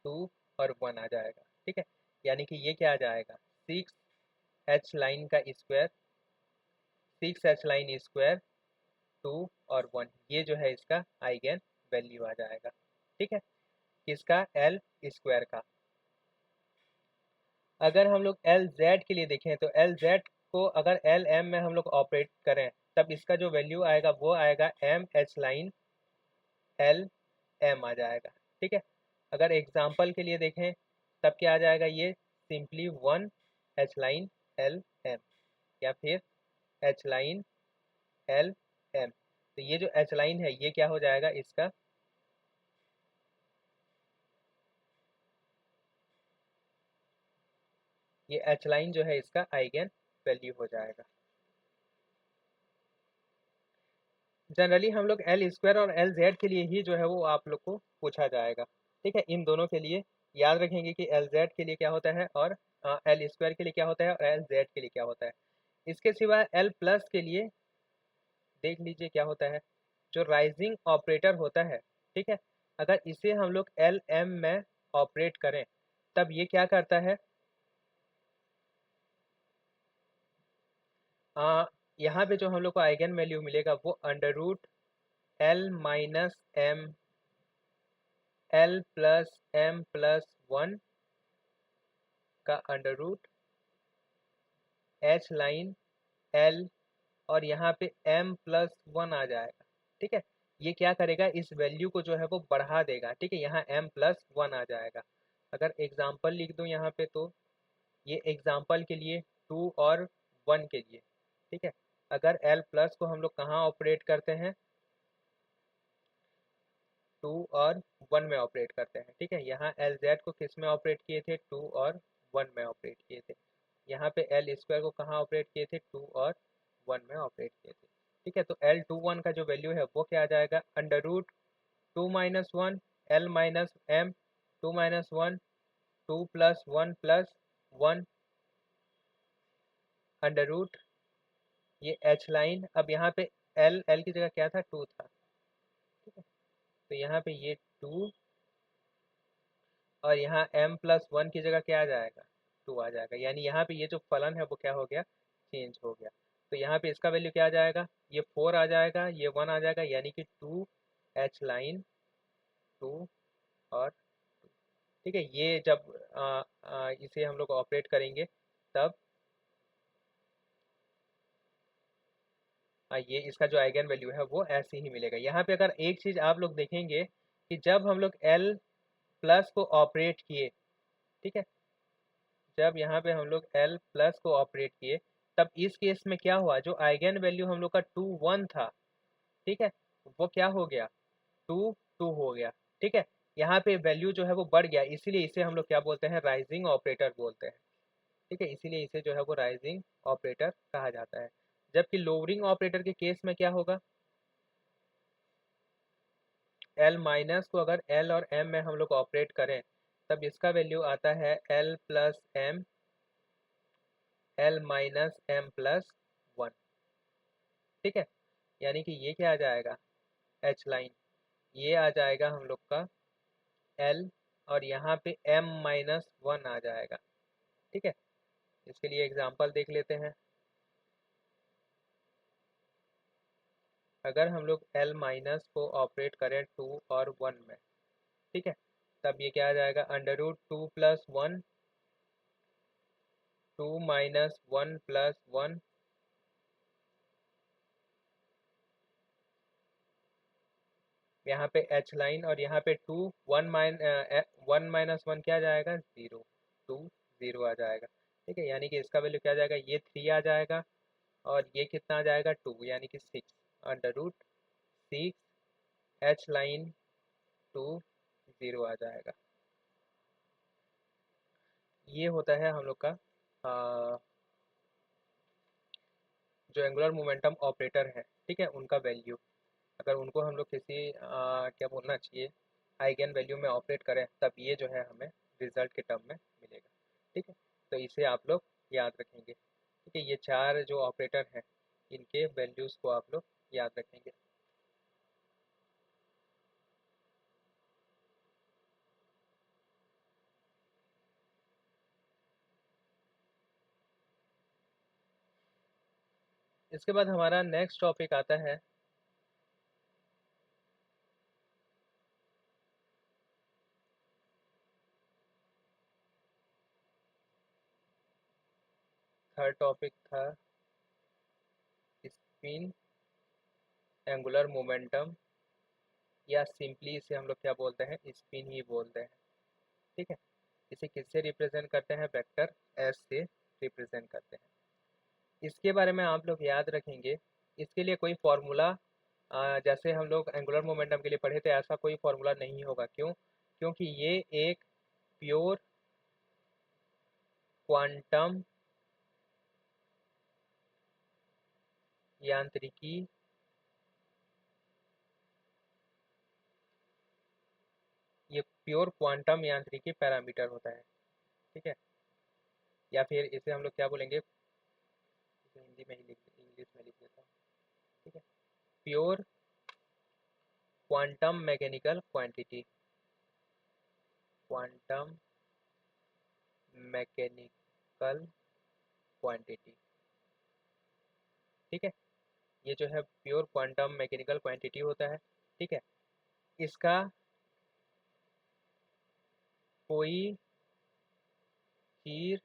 2 और 1 आ जाएगा। ठीक है, यानी कि ये क्या आ जाएगा, 6 एच लाइन का स्क्वायर, 6 एच लाइन स्क्वायर 2 और 1, ये जो है इसका आइगन वैल्यू आ जाएगा। ठीक है, किसका, एल स्क्वायर का। अगर हम लोग एल जेड के लिए देखें तो एल जेड को अगर एल एम में हम लोग ऑपरेट करें तब इसका जो वैल्यू आएगा वो आएगा M H line L M आ जाएगा। ठीक है, अगर एग्जाम्पल के लिए देखें तब क्या आ जाएगा, ये simply 1 H line L M, या फिर एच लाइन एल एम, तो ये जो एच लाइन है ये क्या हो जाएगा, इसका ये एच लाइन जो है इसका आइगन वैल्यू हो जाएगा। जनरली हम लोग एल स्क्वायर और एल जेड के लिए ही जो है वो आप लोग को पूछा जाएगा। ठीक है, इन दोनों के लिए याद रखेंगे कि एल जेड के लिए क्या होता है और एल स्क्वायर के लिए क्या होता है और एल जेड के लिए क्या होता है। इसके सिवा एल प्लस के लिए देख लीजिए क्या होता है, जो राइजिंग ऑपरेटर होता है। ठीक है, अगर इसे हम लोग एल एम में ऑपरेट करें तब ये क्या करता है, यहाँ पे जो हम लोग को आइगन वैल्यू मिलेगा वो under root L minus M L plus M plus one का under root H line L और यहाँ पे m प्लस वन आ जाएगा। ठीक है, ये क्या करेगा, इस वैल्यू को जो है वो बढ़ा देगा। ठीक है, यहाँ m प्लस वन आ जाएगा। अगर एग्जाम्पल लिख दूँ यहाँ पे तो ये एग्जाम्पल के लिए 2 और 1 के लिए। ठीक है, अगर l प्लस को हम लोग कहाँ ऑपरेट करते हैं, 2 और 1 में ऑपरेट करते हैं। ठीक है, यहाँ एल जेड को किस में ऑपरेट किए थे, 2 और 1 में ऑपरेट किए थे। यहाँ पे एल स्क्वायर को कहाँ ऑपरेट किए थे, 2 और 1 में ऑपरेट किए थे। ठीक है, तो एल टू वन का जो वैल्यू है वो क्या आ जाएगा, under root 2 minus one L minus M 2 minus one 2 plus one under root ये एच लाइन। अब यहाँ पे एल एल की जगह क्या था, 2 था। ठीक है, तो यहाँ पे ये 2 और यहाँ m प्लस वन की जगह क्या आ जाएगा, 2 आ जाएगा। यानी यहाँ पे ये जो फलन है वो क्या हो गया, चेंज हो गया। तो यहाँ पे इसका वैल्यू क्या आ जाएगा, ये 4 आ जाएगा, ये 1 आ जाएगा, यानी कि 2 एच लाइन 2 और 2। ठीक है, ये जब इसे हम लोग ऑपरेट करेंगे तब ये इसका जो आइगन वैल्यू है वो ऐसे ही मिलेगा। यहाँ पे अगर एक चीज़ आप लोग देखेंगे कि जब हम लोग एल प्लस को ऑपरेट किए, ठीक है, जब यहाँ पे हम लोग एल प्लस को ऑपरेट किए तब इस केस में क्या हुआ, जो आइगन वैल्यू हम लोग का 2 1 था, ठीक है, वो क्या हो गया, 2 2 हो गया। ठीक है, यहाँ पे वैल्यू जो है वो बढ़ गया, इसीलिए इसे हम लोग क्या बोलते हैं, राइजिंग ऑपरेटर बोलते हैं। ठीक है, इसीलिए इसे जो है वो राइजिंग ऑपरेटर कहा जाता है। जबकि लोअरिंग ऑपरेटर के केस में क्या होगा, एल माइनस को अगर एल और एम में हम लोग ऑपरेट करें तब इसका वैल्यू आता है L plus M L minus M plus one. ठीक है, यानी कि ये क्या आ जाएगा, एच लाइन, ये आ जाएगा हम लोग का एल और यहाँ पे एम माइनस वन आ जाएगा। ठीक है, इसके लिए एग्जांपल देख लेते हैं। अगर हम लोग एल माइनस को ऑपरेट करें 2 और 1 में, ठीक है, तब ये क्या आ जाएगा, under root 2 plus one 2 minus one plus one यहाँ पे एच लाइन और यहाँ पे 2 1 माइनस वन क्या जाएगा, 0 2 0 आ जाएगा। ठीक है, यानी कि इसका वैल्यू क्या आ जाएगा, ये 3 आ जाएगा और ये कितना आ जाएगा, 2 यानी कि 6 अंडर रूट 6 एच लाइन 2 0 आ जाएगा। ये होता है हम लोग का जो एंगुलर मोमेंटम ऑपरेटर है, ठीक है, उनका वैल्यू। अगर उनको हम लोग किसी क्या बोलना चाहिए, आइगन वैल्यू में ऑपरेट करें तब ये जो है हमें रिजल्ट के टर्म में मिलेगा। ठीक है, तो इसे आप लोग याद रखेंगे। ठीक है, ये चार जो ऑपरेटर हैं इनके वैल्यूज़ को आप लोग याद रखेंगे। इसके बाद हमारा नेक्स्ट टॉपिक आता है थर्ड टॉपिक था स्पिन एंगुलर मोमेंटम, या सिंपली इसे हम लोग क्या बोलते हैं, स्पिन ही बोलते हैं। ठीक है, इसे किससे रिप्रेजेंट करते हैं, वेक्टर एस से रिप्रेजेंट करते हैं। इसके बारे में आप लोग याद रखेंगे, इसके लिए कोई फार्मूला जैसे हम लोग एंगुलर मोमेंटम के लिए पढ़े थे ऐसा कोई फार्मूला नहीं होगा। क्यों, क्योंकि ये एक प्योर क्वांटम यांत्रिकी ये प्योर क्वांटम यांत्रिकी पैरामीटर होता है, ठीक है। या फिर इसे हम लोग क्या बोलेंगे, इसे हिंदी में ही इंग्लिश में लिख देता हूँ, ठीक है। Pure quantum mechanical quantity, quantum mechanical quantity, ठीक है। ये जो है प्योर क्वांटम मैकेनिकल क्वांटिटी होता है, ठीक है। इसका कोई स्थिर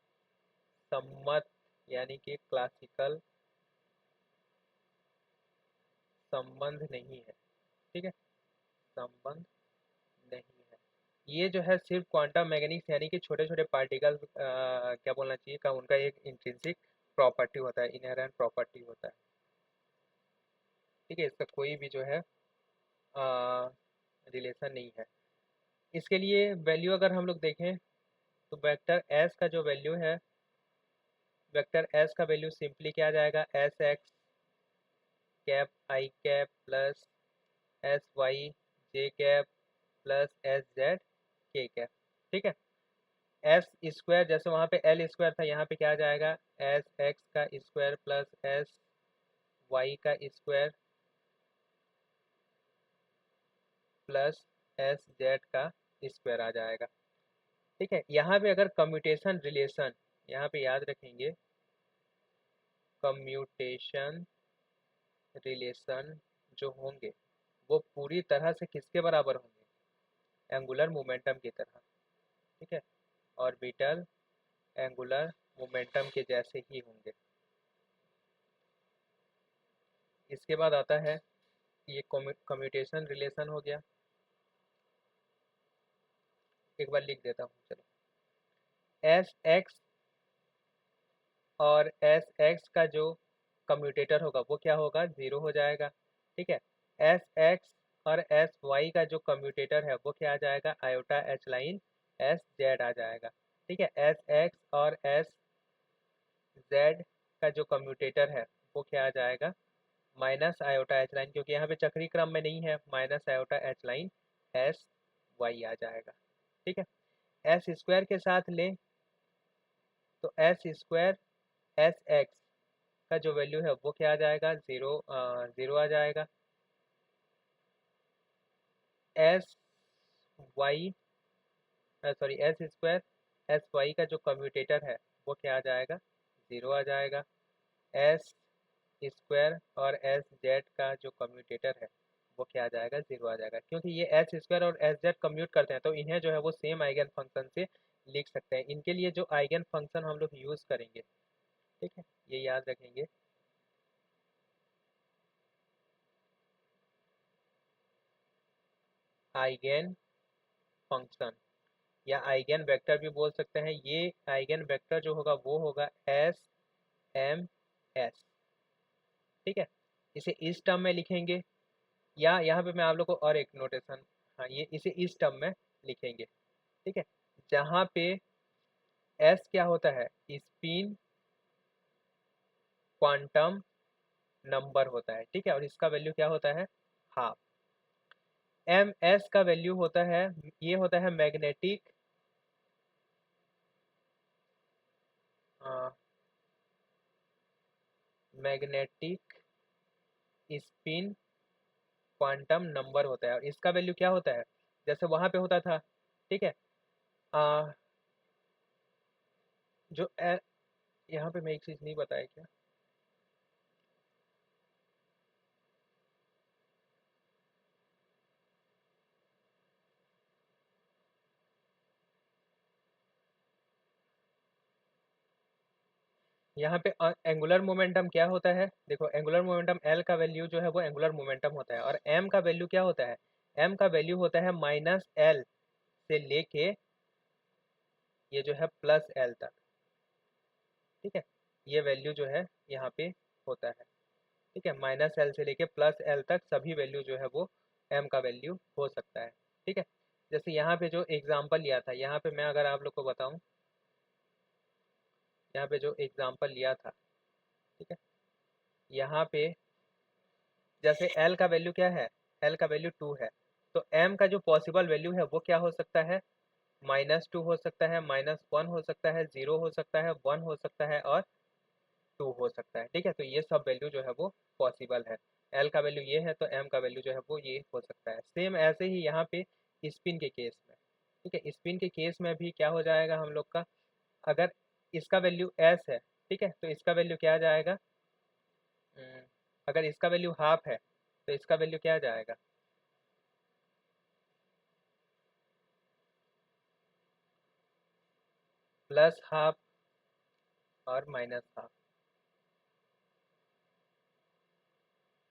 सम्मत यानी कि क्लासिकल संबंध नहीं है, ठीक है, संबंध नहीं है। ये जो है सिर्फ क्वांटम मैकेनिक्स यानी कि छोटे छोटे पार्टिकल क्या बोलना चाहिए का उनका एक इंट्रिंसिक प्रॉपर्टी होता है, इनहेरेंट प्रॉपर्टी होता है, ठीक है। इसका कोई भी जो है रिलेशन नहीं है। इसके लिए वैल्यू अगर हम लोग देखें तो वेक्टर एस का जो वैल्यू है, वेक्टर एस का वैल्यू सिंपली क्या आ जाएगा, S x cap I cap plus S Y J cap plus S Z के कैप, ठीक है। एस स्क्वायर जैसे वहाँ पे एल स्क्वायर था, यहाँ पे क्या आ जाएगा, एस एक्स का स्क्वायर प्लस एस वाई का स्क्वायर प्लस एस जेड का स्क्वायर आ जाएगा, ठीक है। यहाँ पे अगर कम्यूटेशन रिलेशन, यहाँ पे याद रखेंगे कम्यूटेशन रिलेशन जो होंगे वो पूरी तरह से किसके बराबर होंगे, एंगुलर मोमेंटम की तरह, ठीक है। ऑर्बिटल एंगुलर मोमेंटम के जैसे ही होंगे। इसके बाद आता है ये कम्यूटेशन रिलेशन हो गया, एक बार लिख देता हूँ चलो, एस एक्स और एस एक्स का जो कम्यूटेटर होगा वो क्या होगा, ज़ीरो हो जाएगा, ठीक है। एस एक्स और एस वाई का जो कम्यूटेटर है वो क्या आ जाएगा, iota H line S Z आ जाएगा, ठीक है। एस एक्स और एस जेड का जो कम्यूटेटर है वो क्या आ जाएगा, माइनस आयोटा एच लाइन, क्योंकि यहाँ पे चक्रीय क्रम में नहीं है, minus iota H line S Y आ जाएगा, ठीक है। एस स्क्वायर के साथ लें तो एस स्क्वायर एस एक्स का जो वैल्यू है वो क्या आ जाएगा, ज़ीरो ज़ीरो आ जाएगा। S Y sorry S square S Y का जो कम्यूटेटर है वो क्या आ जाएगा, ज़ीरो आ जाएगा। एस स्क्वायर और एस जेड का जो कम्यूटेटर है वो क्या आ जाएगा, ज़ीरो आ जाएगा, क्योंकि ये एस स्क्वायर और एस जेड कम्यूट करते हैं तो इन्हें जो है वो सेम आइगन फंक्शन से लिख सकते हैं। इनके लिए जो आइगन फंक्शन हम लोग यूज़ करेंगे, ठीक है, ये याद रखेंगे। आइगन फंक्शन या आइगन वेक्टर भी बोल सकते हैं। ये आइगन वेक्टर जो होगा वो होगा एस एम एस, ठीक है। इसे इस टर्म में लिखेंगे या यहाँ पे मैं आप लोग को और एक नोटेशन, हाँ ये इसे इस टर्म में लिखेंगे, ठीक है, जहाँ पे एस क्या होता है, स्पिन क्वांटम नंबर होता है, ठीक है, और इसका वैल्यू क्या होता है, हाफ। एम एस का वैल्यू होता है, ये होता है magnetic magnetic spin quantum number होता है, और इसका वैल्यू क्या होता है, जैसे वहां पे होता था, ठीक है। आ, जो यहाँ पे मैं एक चीज नहीं बताया क्या, यहाँ पे एंगुलर मोमेंटम क्या होता है, देखो एंगुलर मोमेंटम एल का वैल्यू जो है वो एंगुलर मोमेंटम होता है, और एम का वैल्यू क्या होता है, एम का वैल्यू होता है माइनस एल से लेके ये जो है प्लस एल तक, ठीक है। ये वैल्यू जो है यहाँ पे होता है, ठीक है, माइनस एल से लेके प्लस एल तक सभी वैल्यू जो है वो एम का वैल्यू हो सकता है, ठीक है। जैसे यहाँ पे जो एग्जांपल लिया था, यहाँ पे मैं अगर आप लोग को बताऊं यहाँ पे जो एग्जाम्पल लिया था, ठीक है, यहाँ पे जैसे एल का वैल्यू क्या है, एल का वैल्यू 2 है, तो एम का जो पॉसिबल वैल्यू है वो क्या हो सकता है, -2 हो सकता है, -1 हो सकता है, 0 हो सकता है, 1 हो सकता है और 2 हो सकता है। ठीक है, तो ये सब वैल्यू जो है वो पॉसिबल है। एल का वैल्यू ये है तो एम का वैल्यू जो है वो ये हो सकता है। सेम ऐसे ही यहाँ पे स्पिन के केस में, ठीक है, स्पिन के केस में भी क्या हो जाएगा हम लोग का, अगर इसका वैल्यू एस है, ठीक है, तो इसका वैल्यू क्या आ जाएगा, हम्म, अगर इसका वैल्यू हाफ है तो इसका वैल्यू क्या आ जाएगा, प्लस हाफ और माइनस हाफ,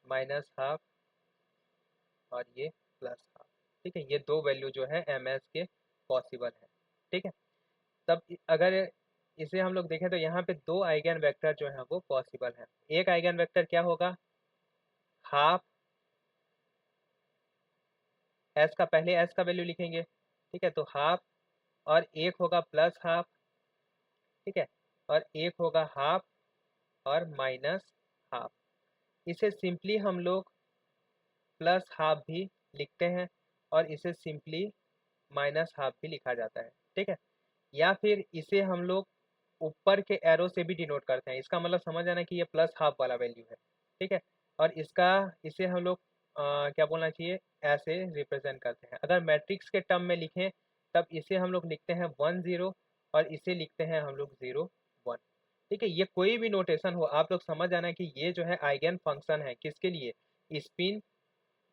माइनस हाफ और ये प्लस हाफ। ठीक है, ये दो वैल्यू जो है एम एस के पॉसिबल है। ठीक है, तब अगर इसे हम लोग देखें तो यहाँ पे दो आइगन वेक्टर जो है वो पॉसिबल है। एक आइगन वेक्टर क्या होगा, हाफ एस का, पहले एस का वैल्यू लिखेंगे, ठीक है, तो हाफ, और एक होगा प्लस हाफ, ठीक है, और एक होगा हाफ और माइनस हाफ। इसे सिंपली हम लोग प्लस हाफ भी लिखते हैं और इसे सिंपली माइनस हाफ भी लिखा जाता है। ठीक है, या फिर इसे हम लोग ऊपर के एरो से भी डिनोट करते हैं। इसका मतलब समझ आना कि ये प्लस हाफ वाला वैल्यू है। ठीक है, और इसका, इसे हम लोग क्या बोलना चाहिए, ऐसे रिप्रेजेंट करते हैं। अगर मैट्रिक्स के टर्म में लिखें तब इसे हम लोग लिखते हैं 1 0 और इसे लिखते हैं हम लोग 0 1। ठीक है, ये कोई भी नोटेशन हो, आप लोग समझ आना कि ये जो है आइगन फंक्शन है, किसके लिए, स्पिन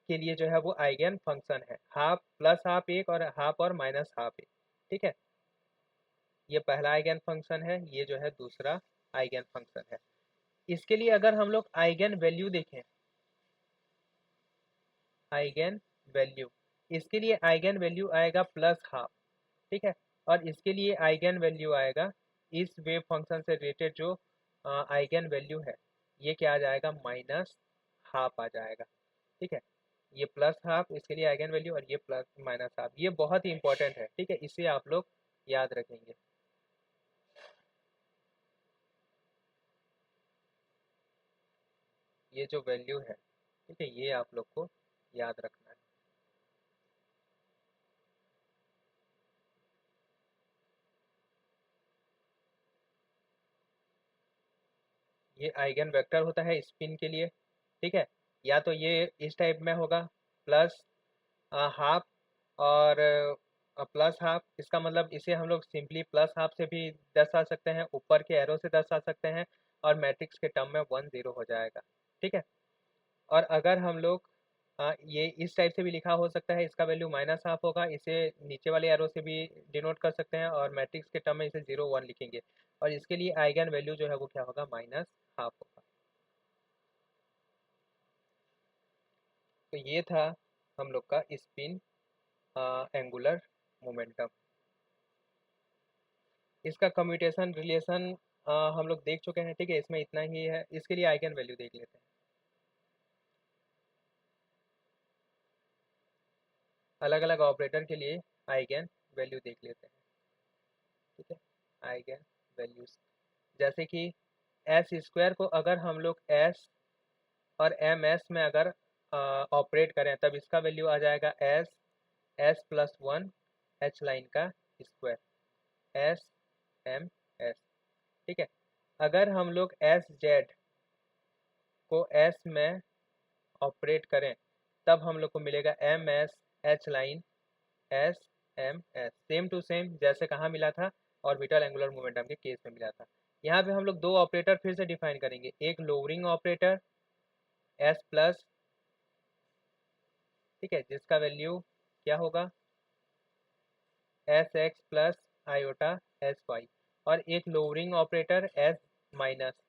के लिए जो है वो आइगन फंक्शन है। हाफ प्लस हाफ एक और हाफ और माइनस हाफ एक। ठीक है, ये पहला आइगन फंक्शन है, ये जो है दूसरा आइगन फंक्शन है। इसके लिए अगर हम लोग आइगन वैल्यू देखें, आइगन वैल्यू, इसके लिए आइगन वैल्यू आएगा प्लस हाफ। ठीक है, और इसके लिए आइगन वैल्यू आएगा, इस वेव फंक्शन से रिलेटेड जो आइगन वैल्यू है, ये क्या आ जाएगा, माइनस हाफ आ जाएगा। ठीक है, ये प्लस हाफ, इसके लिए आइगन वैल्यू, और ये प्लस माइनस हाफ, ये बहुत ही इंपॉर्टेंट है। ठीक है, इसे आप लोग याद रखेंगे। ये जो वैल्यू है, ठीक है, ये आप लोग को याद रखना है। ये आइगन वेक्टर होता है स्पिन के लिए। ठीक है, या तो ये इस टाइप में होगा, प्लस हाफ और प्लस हाफ, इसका मतलब इसे हम लोग सिंपली प्लस हाफ से भी दर्शा सकते हैं, ऊपर के एरो से दर्शा सकते हैं, और मैट्रिक्स के टर्म में 1 0 हो जाएगा। ठीक है, और अगर हम लोग ये इस टाइप से भी लिखा हो सकता है, इसका वैल्यू माइनस हाफ होगा, इसे नीचे वाले एरो से भी डिनोट कर सकते हैं, और मैट्रिक्स के टर्म में इसे 0 1 लिखेंगे, और इसके लिए आइगन वैल्यू जो है वो क्या होगा, माइनस हाफ होगा। तो ये था हम लोग का स्पिन एंगुलर मोमेंटम। इसका कम्यूटेशन रिलेशन हम लोग देख चुके हैं। ठीक है, इसमें इतना ही है। इसके लिए आइगन वैल्यू देख लेते हैं। अलग अलग ऑपरेटर के लिए आइगन वैल्यू देख लेते हैं। ठीक है, आइगन वैल्यूज जैसे कि एस स्क्वायर को अगर हम लोग एस और एम एस में अगर ऑपरेट करें तब इसका वैल्यू आ जाएगा एस, S+1 एच लाइन का स्क्वायर, S M S। ठीक है, अगर हम लोग एस जेड को एस में ऑपरेट करें तब हम लोग को मिलेगा MS H line SMS। Same to same जैसे कहाँ मिला था, ऑर्बिटल एंगुलर मोमेंटम के केस में मिला था। यहाँ पे हम लोग दो ऑपरेटर फिर से डिफाइन करेंगे, एक लोअरिंग ऑपरेटर S+, ठीक है, जिसका वैल्यू क्या होगा, SX+I/SY, और एक लोअरिंग ऑपरेटर S-, S-,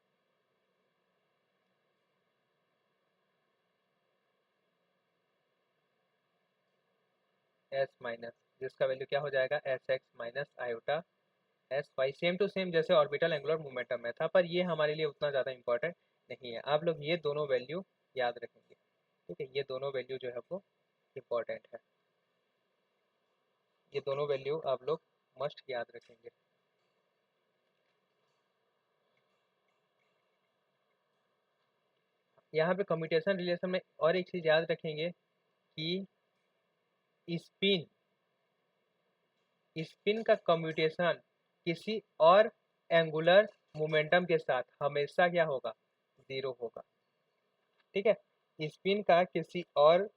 जिसका वैल्यू क्या हो जाएगा, SX-I/SY। सेम टू सेम जैसे ऑर्बिटल एंगुलर मोमेंटम में था, पर ये हमारे लिए उतना ज़्यादा इंपॉर्टेंट नहीं है। आप लोग ये दोनों वैल्यू याद रखेंगे। ठीक है, ये दोनों वैल्यू जो है वो इम्पॉर्टेंट है। ये दोनों वैल्यू आप लोग मस्ट याद रखेंगे। यहाँ पे कम्यूटेशन रिलेशन में और एक चीज़ याद रखेंगे कि स्पिन स्पिन का कम्यूटेशन किसी और एंगुलर मोमेंटम के साथ हमेशा क्या होगा, ज़ीरो होगा। ठीक है, स्पिन का किसी और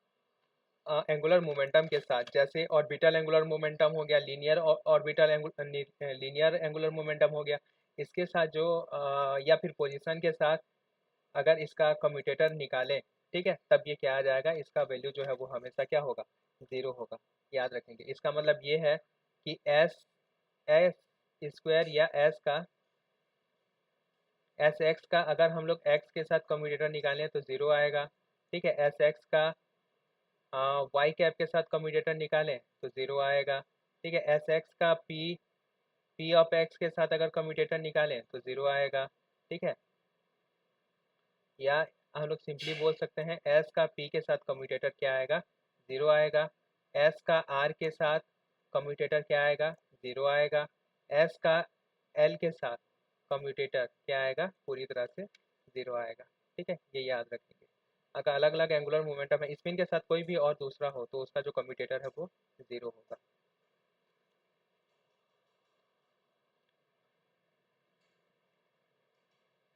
एंगुलर मोमेंटम के साथ, जैसे ऑर्बिटल एंगुलर मोमेंटम हो गया, लीनियर एंगुलर मोमेंटम हो गया, इसके साथ जो या फिर पोजीशन के साथ अगर इसका कम्यूटेटर निकालें, ठीक है, तब ये क्या आ जाएगा, इसका वैल्यू जो है वो हमेशा क्या होगा, ज़ीरो होगा। याद रखेंगे, इसका मतलब ये है कि एस एस स्क्वायर या एस एक्स का अगर हम लोग एक्स के साथ कम्यूटेटर निकालें तो ज़ीरो आएगा। ठीक है, एस एक्स का वाई कैप के साथ कम्यूटेटर निकालें तो ज़ीरो आएगा। ठीक है, एस एक्स का पी ऑफ एक्स के साथ अगर कम्यूटेटर निकालें तो ज़ीरो आएगा। ठीक है, या हम लोग सिंपली बोल सकते हैं एस का पी के साथ कम्यूटेटर क्या आएगा, ज़ीरो आएगा। एस का आर के साथ कम्यूटेटर क्या आएगा, ज़ीरो आएगा। एस का एल के साथ कम्यूटेटर क्या आएगा, पूरी तरह से ज़ीरो आएगा। ठीक है, ये याद रखेंगे। अगर अलग अलग एंगुलर मोमेंटम है, स्पिन के साथ कोई भी और दूसरा हो तो उसका जो कम्यूटेटर है वो ज़ीरो होगा।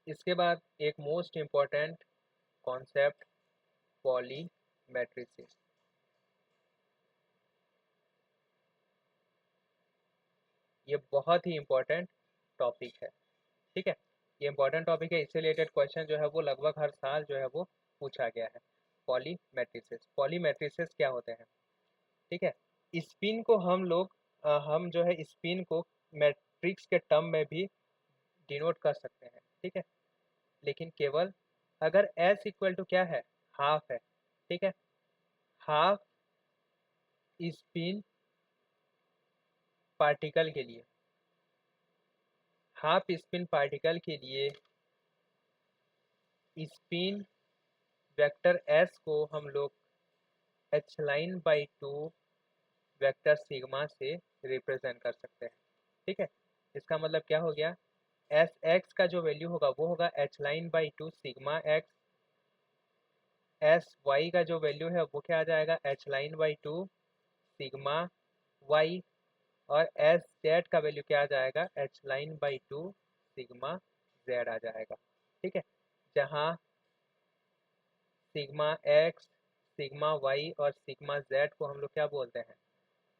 इसके बाद एक most important concept, poly matrices. ये बहुत ही इम्पोर्टेंट टॉपिक है। ठीक है, ये इंपॉर्टेंट टॉपिक है, इससे रिलेटेड क्वेश्चन जो है वो लगभग हर साल जो है वो पूछा गया है। पॉली मैट्रिसेस, पॉली मैट्रिसेस क्या होते हैं? ठीक है, स्पिन को हम जो है स्पिन को मैट्रिक्स के टर्म में भी डिनोट कर सकते हैं। ठीक है, लेकिन केवल अगर एस इक्वल टू क्या है, हाफ है। ठीक है, हाफ स्पिन पार्टिकल के लिए, हाफ स्पिन पार्टिकल के लिए स्पिन वेक्टर एस को हम लोग H line by to vector sigma से रिप्रेजेंट कर सकते हैं। ठीक है, इसका मतलब क्या हो गया, एस एक्स का जो वैल्यू होगा वो होगा H line by two sigma X. S Y का जो वैल्यू है वो क्या आ जाएगा, H line by two sigma Y. और एस जेड का वैल्यू क्या आ जाएगा, H line by two sigma Z आ जाएगा। ठीक है, जहाँ सिग्मा एक्स, सिग्मा वाई और सिग्मा जेड को हम लोग क्या बोलते हैं,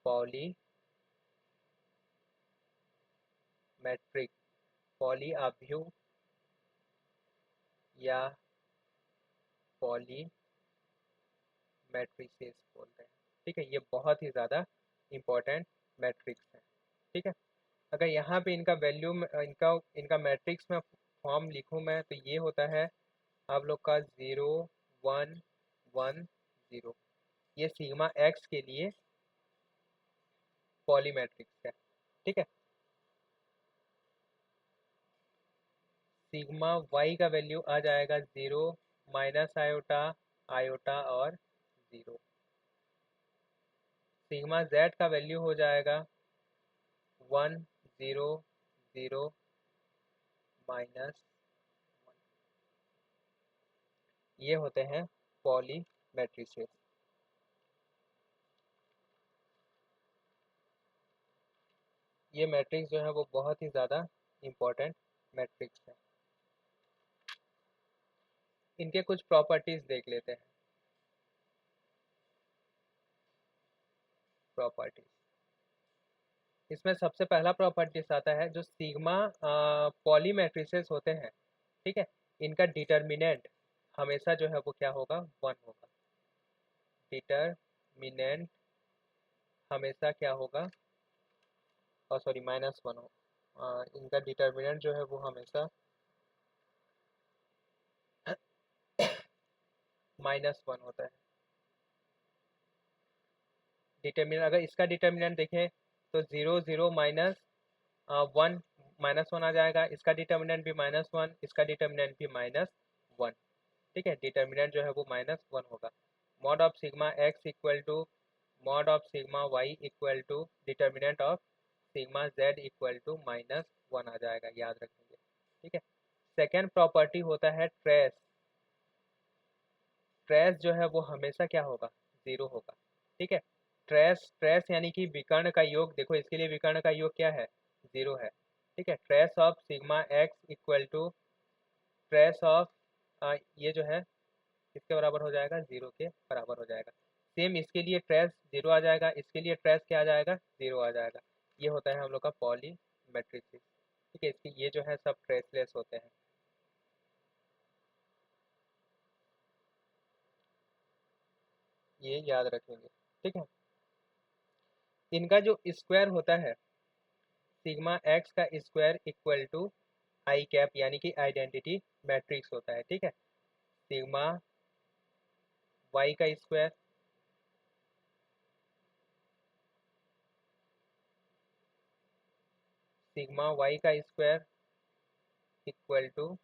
पॉली मैट्रिक, पॉली आव्यूह या पॉली मैट्रिसेस बोलते हैं। ठीक है, ये बहुत ही ज़्यादा इम्पोर्टेंट मैट्रिक्स है। ठीक है, अगर यहाँ पे इनका वैल्यू इनका इनका मैट्रिक्स में फॉर्म लिखूँ मैं तो ये होता है आप लोग का 0 1 1 0। ये सिग्मा एक्स के लिए पॉली मैट्रिक्स है। ठीक है, सिग्मा वाई का वैल्यू आ जाएगा 0 माइनस आयोटा, आयोटा और 0। सिग्मा जेड का वैल्यू हो जाएगा 1 0 0 माइनस। ये होते हैं पॉली मैट्रिसेस। ये मैट्रिक्स जो है वो बहुत ही ज़्यादा इम्पोर्टेंट मैट्रिक्स है। इनके कुछ प्रॉपर्टीज देख लेते हैं। प्रॉपर्टीज, इसमें सबसे पहला प्रॉपर्टीज आता है जो सिग्मा पॉली मैट्रिसेस होते हैं। ठीक है, इनका डिटर्मिनेंट हमेशा जो है वो क्या होगा, 1 होगा। डिटर्मिनेंट हमेशा क्या होगा, और सॉरी -1 हो, इनका डिटर्मिनेंट जो है वो हमेशा -1 होता है। डिटर्मिनेंट, अगर इसका डिटर्मिनेंट देखें तो 0 0 माइनस 1, -1 आ जाएगा। इसका डिटर्मिनेंट भी -1, इसका डिटर्मिनेंट भी -1। ठीक है, डिटर्मिनेंट जो है वो -1 होगा। Mod of sigma X equal to mod of sigma Y equal to determinant of sigma Z equal to -1 आ जाएगा, याद रखेंगे। ठीक है, सेकेंड प्रॉपर्टी होता है ट्रेस। ट्रेस जो है वो हमेशा क्या होगा, 0 होगा। ठीक है, ट्रेस ट्रेस यानी कि विकर्ण का योग, देखो इसके लिए विकर्ण का योग क्या है, 0 है। ठीक है, trace of sigma X equal to trace of ये जो है किसके बराबर हो जाएगा, 0 के बराबर हो जाएगा। सेम इसके लिए ट्रेस 0 आ जाएगा, इसके लिए ट्रेस क्या आ जाएगा, 0 आ जाएगा। ये होता है हम लोग का पॉली मैट्रिसेस। ठीक है, इसकी ये जो है सब ट्रेसलेस होते हैं। ये याद रखेंगे। ठीक है, इनका जो स्क्वायर होता है, सिग्मा एक्स का square equal to I cap यानी कि आइडेंटिटी मैट्रिक्स होता है। ठीक है, सिग्मा वाई का स्क्वायर सिग्मा वाई का square equal to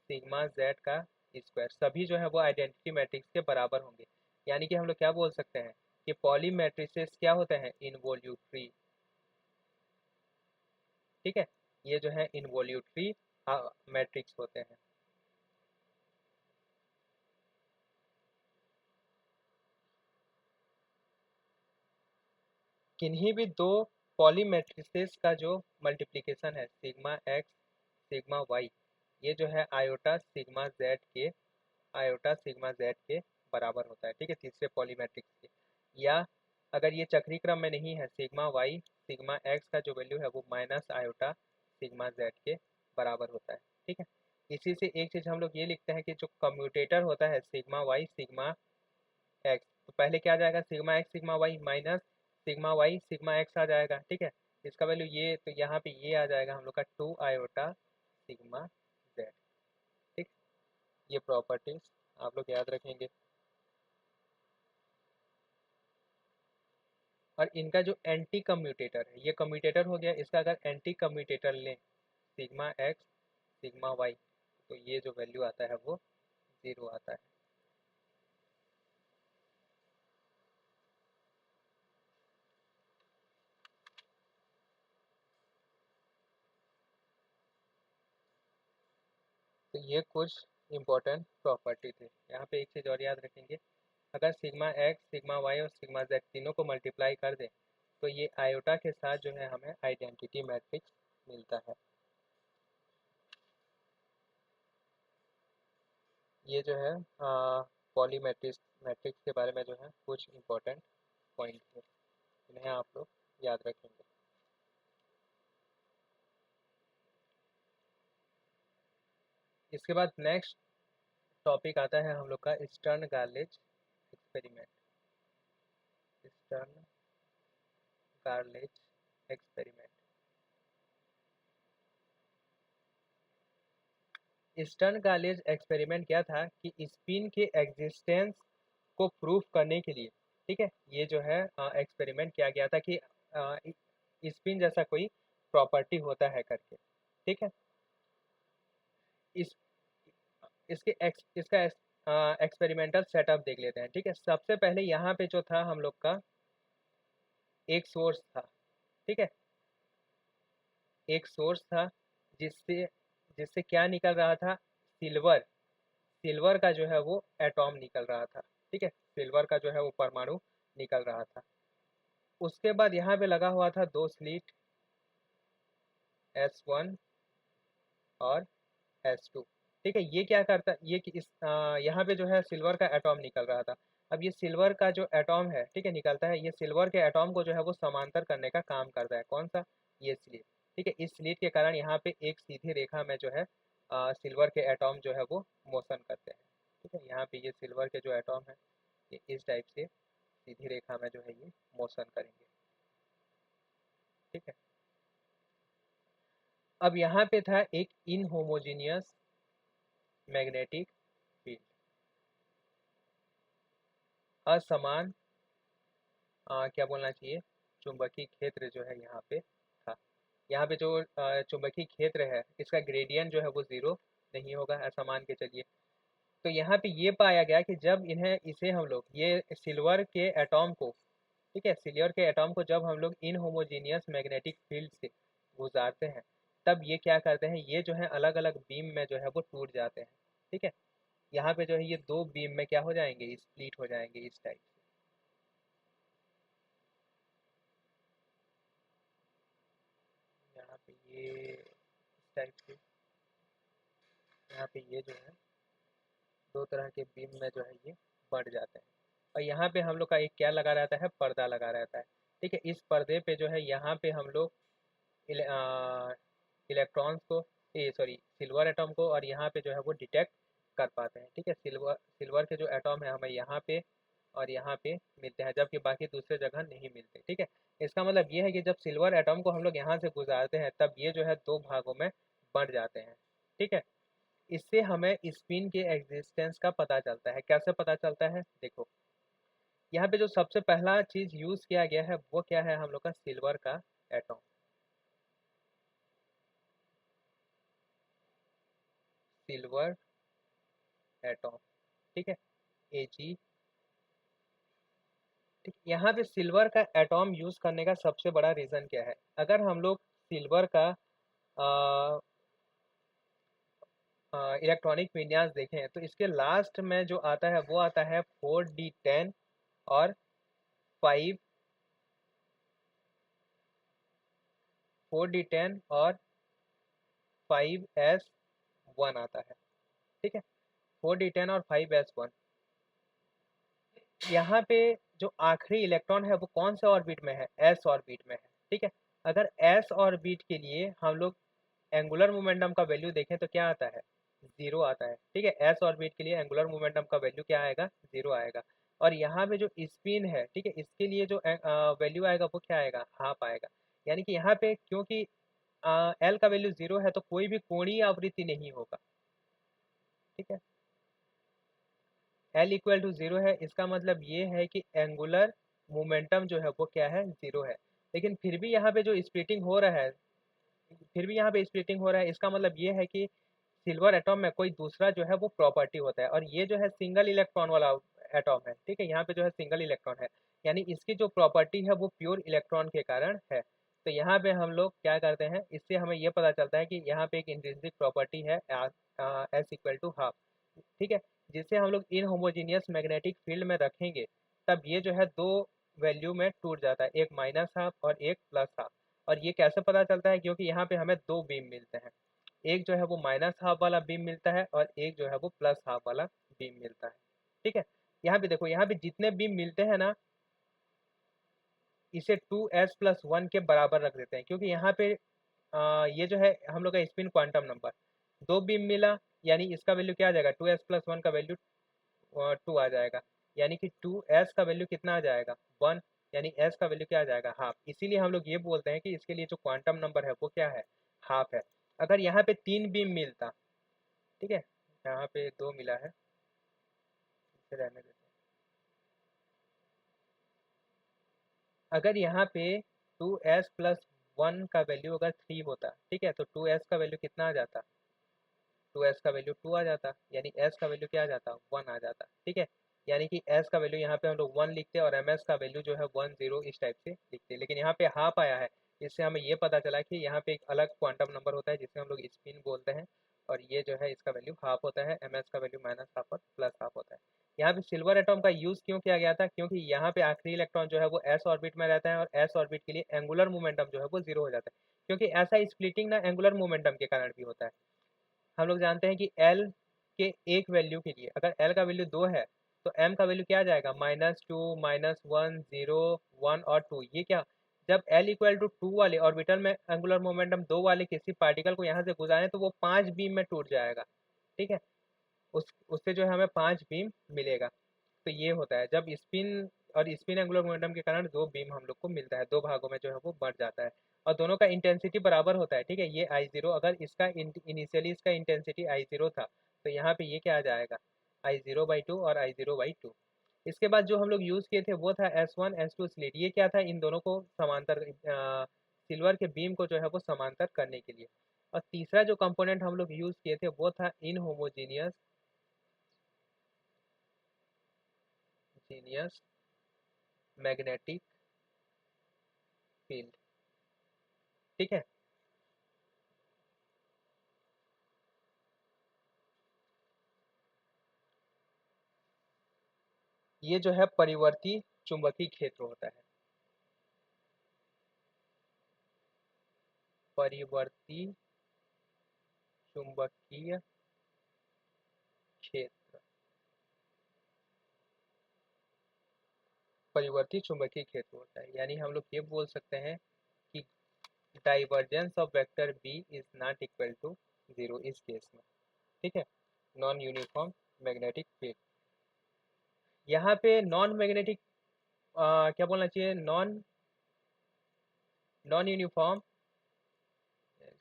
sigma Z का स्क्वायर, सभी जो है वो आइडेंटिटी मैट्रिक्स के बराबर होंगे। यानी कि हम लोग क्या बोल सकते हैं कि पॉली मैट्रिसेस क्या होते हैं, इनवॉल्यूटरी। ठीक है, ये जो है इनवॉल्यूटरी मैट्रिक्स होते हैं। किन्हीं भी दो पॉली मैट्रिसेस का जो मल्टीप्लिकेशन है, सिग्मा एक्स सिग्मा वाई, ये जो है आयोटा सिग्मा जेड के बराबर होता है। ठीक है, तीसरे पॉली मैट्रिक्स के। या अगर ये चक्री क्रम में नहीं है, सिग्मा वाई सिग्मा एक्स का जो वैल्यू है वो माइनस आयोटा सिग्मा जेड के बराबर होता है। ठीक है, इसी से एक चीज हम लोग ये लिखते हैं कि जो कम्यूटेटर होता है सिग्मा वाई सिग्मा एक्स, तो पहले क्या आ जाएगा, sigma X sigma Y minus sigma Y sigma X आ जाएगा। ठीक है, इसका वैल्यू ये, तो यहाँ पे ये आ जाएगा हम लोग का 2 आयोटा सिग्मा जेड। ठीक, ये प्रॉपर्टीज आप लोग याद रखेंगे। और इनका जो एंटी कम्यूटेटर है, ये कम्यूटेटर हो गया, इसका अगर एंटी कम्यूटेटर लें, सिग्मा एक्स सिग्मा वाई, तो ये जो वैल्यू आता है वो 0 आता है। तो ये कुछ इंपॉर्टेंट प्रॉपर्टी थे। यहाँ पे एक चीज़ और याद रखेंगे, अगर सिग्मा एक्स सिग्मा वाई और सिग्मा जेड तीनों को मल्टीप्लाई कर दें तो ये आयोटा के साथ जो है हमें आइडेंटिटी मैट्रिक्स मिलता है। ये जो है पॉली मैट्रिक्स के बारे में जो है कुछ इंपॉर्टेंट पॉइंट है, इन्हें आप लोग याद रखेंगे। इसके बाद नेक्स्ट टॉपिक आता है हम लोग का Stern Gerlach experiment. Stern Gerlach experiment. Stern Gerlach experiment क्या था कि स्पिन के एग्जिस्टेंस को प्रूव करने के लिए, ठीक है, ये जो है एक्सपेरिमेंट किया गया था कि स्पिन जैसा कोई प्रॉपर्टी होता है करके। ठीक है, इस इसका एक्सपेरिमेंटल सेटअप देख लेते हैं। ठीक है, सबसे पहले यहाँ पे जो था हम लोग का एक सोर्स था। ठीक है, एक सोर्स था जिससे जिससे क्या निकल रहा था, सिल्वर सिल्वर का जो है वो एटॉम निकल रहा था। ठीक है, सिल्वर का जो है वो परमाणु निकल रहा था। उसके बाद यहाँ पे लगा हुआ था दो स्लिट, S1 और S2। ठीक है, ये क्या करता, ये कि इस यहाँ पे जो है सिल्वर का एटॉम निकल रहा था। अब ये सिल्वर का जो एटॉम है, ठीक है, निकलता है, ये सिल्वर के एटॉम को जो है वो समांतर करने का काम करता है। कौन सा, ये स्लिट। ठीक है, इस स्लिट के कारण यहाँ पे एक सीधी रेखा में जो है सिल्वर के एटॉम जो है वो मोशन करते हैं। ठीक है, यहाँ पे ये सिल्वर के जो एटॉम है ये इस टाइप से सीधी रेखा में जो है ये मोशन करेंगे। ठीक है, अब यहाँ पे था एक इनहोमोजीनियस मैग्नेटिक फील्ड, असमान क्या बोलना चाहिए, चुंबकीय क्षेत्र जो है यहाँ पे था। यहाँ पे जो चुंबकीय क्षेत्र है इसका ग्रेडियंट जो है वो 0 नहीं होगा, ऐसा मान के चलिए। तो यहाँ पे ये पाया गया कि जब इसे हम लोग ये सिल्वर के एटॉम को, ठीक है, सिल्वर के एटॉम को जब हम लोग इनहोमोजीनियस मैग्नेटिक फील्ड से गुजारते हैं, तब ये क्या करते हैं, ये जो है अलग अलग बीम में जो है वो टूट जाते हैं। ठीक है, यहाँ पे जो है ये दो बीम में क्या हो जाएंगे, स्प्लिट हो जाएंगे इस टाइप से। यहाँ पे ये इस टाइप से, यहाँ पे ये जो है दो तरह के बीम में जो है ये बढ़ जाते हैं। और यहाँ पे हम लोग का एक क्या लगा रहता है, पर्दा लगा रहता है। ठीक है, इस पर्दे पे जो है यहाँ पे हम लोग इलेक्ट्रॉन्स को, ये सॉरी सिल्वर एटॉम को, और यहाँ पे जो है वो डिटेक्ट कर पाते हैं। ठीक है, सिल्वर सिल्वर के जो एटॉम है हमें यहाँ पे और यहाँ पे मिलते हैं, जबकि बाकी दूसरे जगह नहीं मिलते। ठीक है, इसका मतलब ये है कि जब सिल्वर एटॉम को हम लोग यहाँ से गुजारते हैं तब ये जो है दो भागों में बढ़ जाते हैं। ठीक है, इससे हमें स्पिन के एग्जिस्टेंस का पता चलता है। कैसे पता चलता है, देखो यहाँ पे जो सबसे पहला चीज यूज किया गया है वो क्या है, हम लोग का सिल्वर का एटॉम, सिल्वर एटॉम। ठीक है, Ag। ठीक, यहाँ पे सिल्वर का एटॉम यूज करने का सबसे बड़ा रीजन क्या है, अगर हम लोग सिल्वर का इलेक्ट्रॉनिक विन्यास देखें तो इसके लास्ट में जो आता है वो आता है 4d10 और 5, 4d10 और 5s1 आता है। ठीक है, 4d10 और 5s1। यहाँ पे जो आखिरी इलेक्ट्रॉन है वो कौन से ऑर्बिट में है, एस ऑर्बिट में है। ठीक है, अगर एस ऑर्बिट के लिए हम लोग एंगुलर मोमेंटम का वैल्यू देखें तो क्या आता है, जीरो आता है। ठीक है, एस ऑर्बिट के लिए एंगुलर मोमेंटम का वैल्यू क्या आएगा, जीरो आएगा। और यहाँ पे जो स्पिन है, ठीक है, इसके लिए जो वैल्यू आएगा वो क्या आएगा, हाफ आएगा। यानी कि यहाँ पे क्योंकि एल का वैल्यू जीरो है तो कोई भी कोणीय आवृत्ति नहीं होगा। ठीक है, एल इक्वल टू जीरो है, इसका मतलब ये है कि एंगुलर मोमेंटम जो है वो क्या है, जीरो है। लेकिन फिर भी यहाँ पे जो स्प्लिटिंग हो रहा है, फिर भी यहाँ पे स्प्लिटिंग हो रहा है, इसका मतलब ये है कि सिल्वर एटॉम में कोई दूसरा जो है वो प्रॉपर्टी होता है, और ये जो है सिंगल इलेक्ट्रॉन वाला एटॉम है। ठीक है, यहाँ पे जो है सिंगल इलेक्ट्रॉन है, यानी इसकी जो प्रॉपर्टी है वो प्योर इलेक्ट्रॉन के कारण है। तो यहाँ पे हम लोग क्या करते हैं, इससे हमें ये पता चलता है कि यहाँ पे एक इंट्रिंसिक प्रॉपर्टी है एस इक्वल टू हाफ। ठीक है, जिसे हम लोग इनहोमोजीनियस मैग्नेटिक फील्ड में रखेंगे तब ये जो है दो वैल्यू में टूट जाता है, एक माइनस हाफ और एक प्लस हाफ। और ये कैसे पता चलता है, क्योंकि यहाँ पे हमें दो बीम मिलते हैं, एक जो है वो माइनस हाफ वाला बीम मिलता है और एक जो है वो प्लस हाफ वाला बीम मिलता है। ठीक है, यहाँ पे देखो, यहाँ पे जितने बीम मिलते हैं ना, इसे 2s+1 के बराबर रख देते हैं, क्योंकि यहाँ पे ये जो है हम लोग का स्पिन क्वांटम नंबर, दो बीम मिला यानी इसका वैल्यू क्या आ जाएगा, 2s+1 का वैल्यू 2 आ जाएगा। यानी कि 2s का वैल्यू कितना आ जाएगा, 1। यानी s का वैल्यू क्या आ जाएगा, हाफ। इसीलिए हम लोग ये बोलते हैं कि इसके लिए जो क्वांटम नंबर है वो क्या है, हाफ है। अगर यहाँ पे तीन बीम मिलता, ठीक है, यहाँ पे दो मिला है, इसे रहने देते हैं। अगर यहाँ पे 2s+1 का वैल्यू अगर 3 होता, ठीक है, तो 2s का वैल्यू कितना आ जाता, 2s का वैल्यू 2 आ जाता, यानी s का वैल्यू क्या आ जाता, 1 आ जाता। ठीक है, यानी कि s का वैल्यू यहाँ पे हम लोग 1 लिखते हैं और ms का वैल्यू जो है 1 0 इस टाइप से लिखते हैं। लेकिन यहाँ पे हाफ आया है, इससे हमें ये पता चला कि यहाँ पे एक अलग क्वांटम नंबर होता है जिसे हम लोग स्पिन बोलते हैं, और ये जो है इसका वैल्यू हाफ होता है, ms का वैल्यू माइनस हाफ और प्लस हाफ होता है। यहाँ पे सिल्वर एटॉम का यूज क्यों किया गया था, क्योंकि यहाँ पे आखिरी इलेक्ट्रॉन जो है वो s ऑर्बिट में रहता है, और s ऑर्बिट के लिए एंगुलर मोमेंटम जो है वो जीरो हो जाता है, क्योंकि ऐसा स्प्लिटिंग ना एंगुलर मोमेंटम के कारण भी होता है। हम लोग जानते हैं कि एल के एक वैल्यू के लिए अगर एल का वैल्यू 2 है तो एम का वैल्यू क्या आ जाएगा, -2, -1, 0, 1 और 2। ये क्या, जब एल इक्वल टू 2 वाले ऑर्बिटल में एंगुलर मोमेंटम 2 वाले किसी पार्टिकल को यहाँ से गुजारे तो वो 5 बीम में टूट जाएगा। ठीक है, उससे जो है हमें 5 बीम मिलेगा। तो ये होता है जब स्पिन, और स्पिन एंगुलर मोमेंटम के कारण दो बीम हम लोग को मिलता है, दो भागों में जो है वो बढ़ जाता है, और दोनों का इंटेंसिटी बराबर होता है। ठीक है, ये I0, अगर इसका इनिशियली इसका इंटेंसिटी I0 था तो यहाँ पे ये क्या आ जाएगा, I0/2 और I0/2। इसके बाद जो हम लोग यूज़ किए थे वो था S1 S2 स्लिट। ये क्या था, इन दोनों को समांतर सिल्वर के बीम को जो है वो समांतर करने के लिए। और तीसरा जो कंपोनेंट हम लोग यूज़ किए थे वो था इनहोमोजीनियस जीनियस मैग्नेटिक फील्ड। ठीक है, ये जो है परिवर्ती चुंबकीय क्षेत्र होता है। परिवर्ती चुंबकीय क्षेत्र, परिवर्ती चुंबकीय क्षेत्र होता है, यानी हम लोग ये बोल सकते हैं कि divergence of vector B is not equal to 0 इस केस में। ठीक है, नॉन यूनिफॉर्म मैग्नेटिक फील्ड। यहाँ पे नॉन मैग्नेटिक क्या बोलना चाहिए, non non uniform,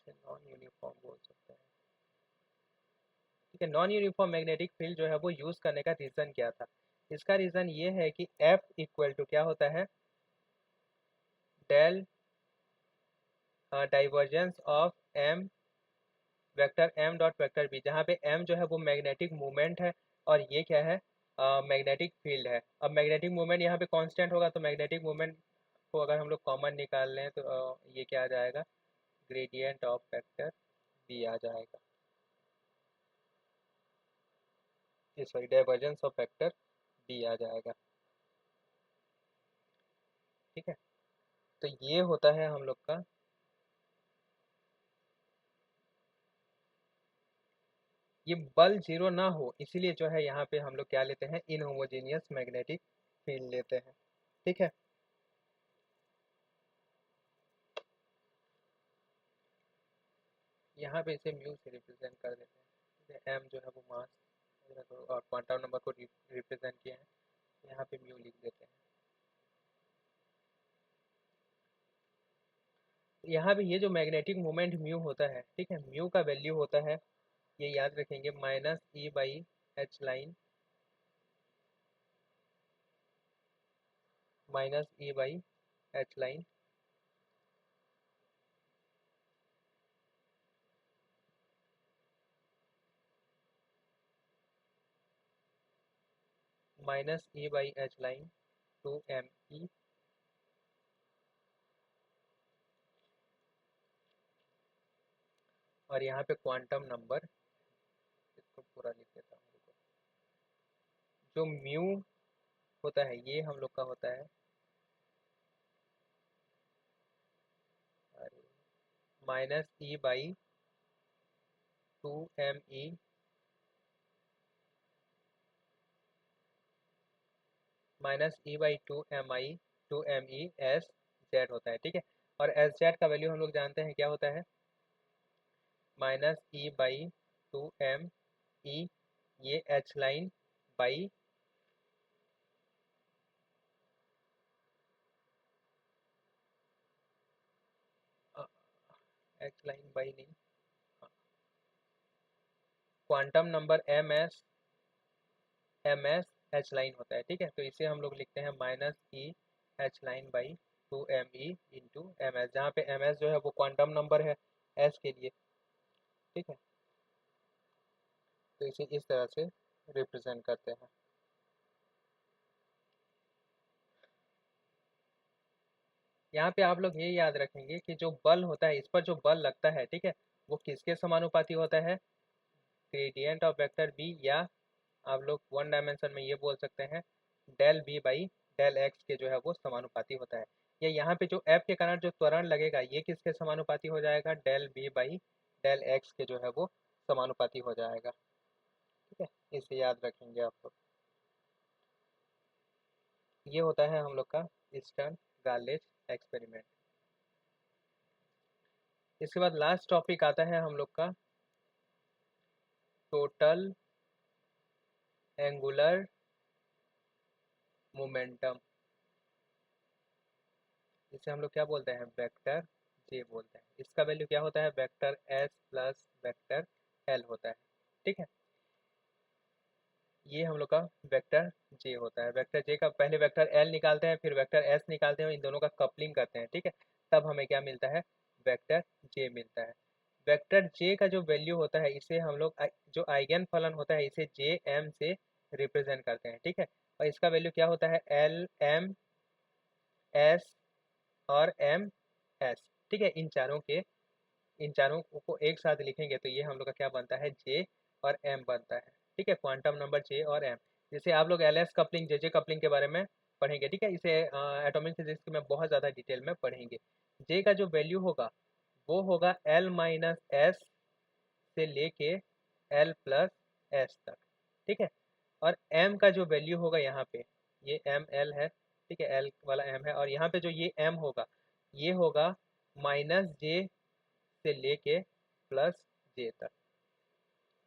non uniform बोल सकते हैं। ठीक है, नॉन यूनिफॉर्म मैग्नेटिक फील्ड जो है वो यूज करने का रीजन क्या था? इसका रीजन ये है कि F इक्वल टू क्या होता है, del divergence of M vector M dot vector B, जहाँ पे M जो है वो मैग्नेटिक मूवमेंट है और ये क्या है, मैग्नेटिक फील्ड है। अब मैग्नेटिक मूवमेंट यहाँ पे कांस्टेंट होगा, तो मैग्नेटिक मूवमेंट को अगर हम लोग कॉमन निकाल लें तो ये क्या आ जाएगा, ग्रेडियंट ऑफ वेक्टर B आ जाएगा, ये sorry divergence of vector B आ जाएगा। ठीक है, तो ये होता है हम लोग का, ये बल जीरो ना हो इसीलिए जो है यहाँ पे हम लोग क्या लेते हैं, इनहोमोजेनियस मैग्नेटिक फील्ड लेते हैं। ठीक है, यहाँ पे इसे म्यू से रिप्रेजेंट कर देते हैं। ठीक है, एम जो है वो मास और क्वांटम नंबर को रिप्रेजेंट किए हैं, यहाँ पे म्यू लिख देते हैं। यहाँ पे ये जो मैग्नेटिक मोमेंट म्यू होता है, ठीक है, म्यू का वैल्यू होता है, ये याद रखेंगे, minus E by H line, minus E by H line minus E by H line two M E, और यहाँ पे क्वांटम नंबर, इसको पूरा लिख देता हूँ, जो म्यू होता है ये हम लोग का होता है minus E by two M E, minus E by two M E S Z होता है। ठीक है, और एस जेड का वैल्यू हम लोग जानते हैं क्या होता है, minus E by two M E, ये H line by H line by नहीं, quantum number M S H line होता है। ठीक है, तो इसे हम लोग लिखते हैं minus E H line by two M E into M S, जहाँ पे एम एस जो है वो क्वांटम नंबर है एस के लिए। ठीक है, तो इसे इस तरह से रिप्रेजेंट करते हैं। यहाँ पे आप लोग ये याद रखेंगे कि जो बल होता है, इस पर जो बल लगता है, ठीक है, वो किसके समानुपाती होता है, ग्रेडियंट ऑफ वेक्टर बी, या आप लोग वन डायमेंशन में ये बोल सकते हैं del B by del X के जो है वो समानुपाती होता है। या यहाँ पे जो एफ के कारण जो त्वरण लगेगा ये किसके समानुपाती हो जाएगा, del B by del X के जो है वो समानुपाती हो जाएगा। ठीक है, इसे याद रखेंगे आप लोग। ये होता है हम लोग का ईस्टर्न गार्लिच एक्सपेरिमेंट। इसके बाद लास्ट टॉपिक आता है हम लोग का टोटल एंगुलर मोमेंटम, इसे हम लोग क्या बोलते हैं, वेक्टर जे बोलते हैं। इसका वैल्यू क्या होता है, vector S plus vector L होता है। ठीक है, ये हम लोग का वेक्टर जे होता है। वेक्टर जे का पहले वेक्टर एल निकालते हैं, फिर वेक्टर एस निकालते हैं, इन दोनों का कपलिंग करते हैं। ठीक है, तब हमें क्या मिलता है, वेक्टर जे मिलता है। वेक्टर जे का जो वैल्यू होता है, इसे हम लोग जो आइगन फलन होता है इसे जे एम से रिप्रेजेंट करते हैं। ठीक है, और इसका वैल्यू क्या होता है, एल एम एस और एम एस। ठीक है, इन चारों को एक साथ लिखेंगे तो ये हम लोग का क्या बनता है, जे और एम बनता है। ठीक है, क्वांटम नंबर जे और एम। जैसे आप लोग LS कपलिंग JJ कपलिंग के बारे में पढ़ेंगे, ठीक है, इसे एटॉमिक फिजिक्स में बहुत ज़्यादा डिटेल में पढ़ेंगे। J का जो वैल्यू होगा वो होगा L माइनस एस से लेके L प्लस एस तक, ठीक है। और M का जो वैल्यू होगा यहाँ पे, ये M L है, ठीक है, L वाला M है, और यहाँ पे जो ये M होगा ये होगा माइनस J से लेके प्लस J तक,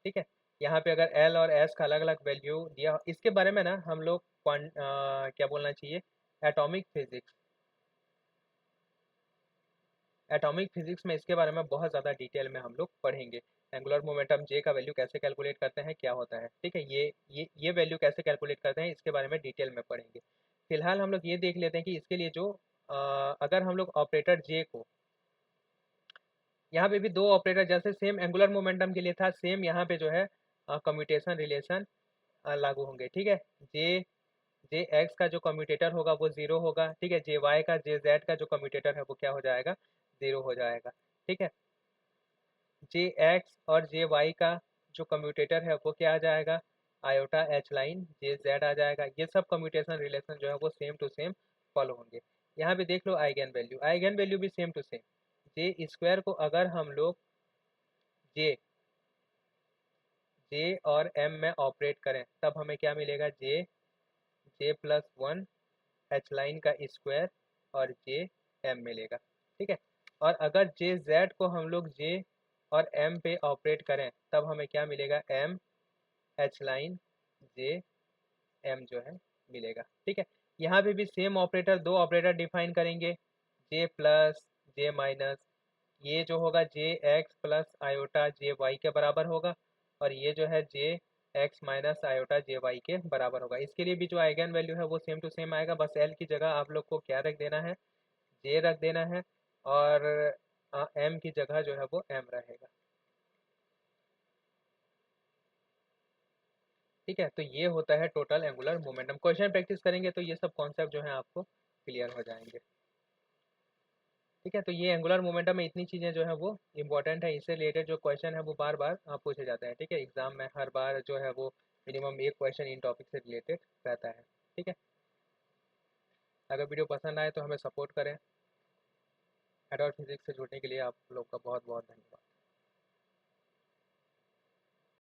ठीक है। यहाँ पे अगर L और S का अलग अलग वैल्यू दिया, इसके बारे में ना हम लोग क्या बोलना चाहिए, एटॉमिक फिजिक्स, एटॉमिक फिजिक्स में इसके बारे में बहुत ज़्यादा डिटेल में हम लोग पढ़ेंगे। एंगुलर मोमेंटम J का वैल्यू कैसे कैलकुलेट करते हैं, क्या होता है, ठीक है, ये वैल्यू कैसे कैलकुलेट करते हैं, इसके बारे में डिटेल में पढ़ेंगे। फिलहाल हम लोग ये देख लेते हैं कि इसके लिए जो अगर हम लोग ऑपरेटर J को, यहाँ पे भी दो ऑपरेटर जैसे सेम एंगुलर मोमेंटम के लिए था, सेम यहाँ पे जो है कम्यूटेशन रिलेशन लागू होंगे, ठीक है। जे एक्स का जो कम्यूटेटर होगा वो जीरो होगा, ठीक है। जे वाई का, जे जेड का जो कम्यूटेटर है वो क्या हो जाएगा, जीरो हो जाएगा, ठीक है। जे एक्स और जे वाई का जो कम्यूटेटर है वो क्या आ जाएगा, आयोटा एच लाइन जे जेड आ जाएगा। ये सब कम्यूटेशन रिलेशन जो है वो सेम टू सेम फॉलो होंगे। यहाँ पे देख लो आइगन वैल्यू, आइगन वैल्यू भी same to same. J square को अगर हम लोग जे जे और एम में ऑपरेट करें तब हमें क्या मिलेगा, जे जे प्लस वन एच लाइन का स्क्वायर और जे एम मिलेगा, ठीक है। और अगर जे जेड को हम लोग जे और एम पे ऑपरेट करें तब हमें क्या मिलेगा, एम एच लाइन जे एम जो है मिलेगा, ठीक है। यहाँ पे भी सेम ऑपरेटर, दो ऑपरेटर डिफाइन करेंगे, जे प्लस जे माइनस, ये जो होगा जे एक्स प्लस आयोटा जे वाई के बराबर होगा, और ये जो है जे एक्स माइनस आयोटा जे वाई के बराबर होगा। इसके लिए भी जो आइगन वैल्यू है वो सेम टू सेम आएगा, बस एल की जगह आप लोग को क्या रख देना है, जे रख देना है, और एम की जगह जो है वो एम रहेगा, ठीक है। तो ये होता है total angular momentum. Question practice करेंगे तो ये सब कॉन्सेप्ट जो है आपको क्लियर हो जाएंगे, ठीक है। तो ये एंगुलर मोमेंटम में इतनी चीज़ें जो है वो इंपॉर्टेंट है, इससे रिलेटेड जो क्वेश्चन है वो बार बार पूछे जाते हैं, ठीक है। एग्जाम में हर बार जो है वो मिनिमम एक क्वेश्चन इन टॉपिक से रिलेटेड रहता है, ठीक है। अगर वीडियो पसंद आए तो हमें सपोर्ट करें। एडवांस फिजिक्स से जुड़ने के लिए आप लोग का बहुत बहुत धन्यवाद।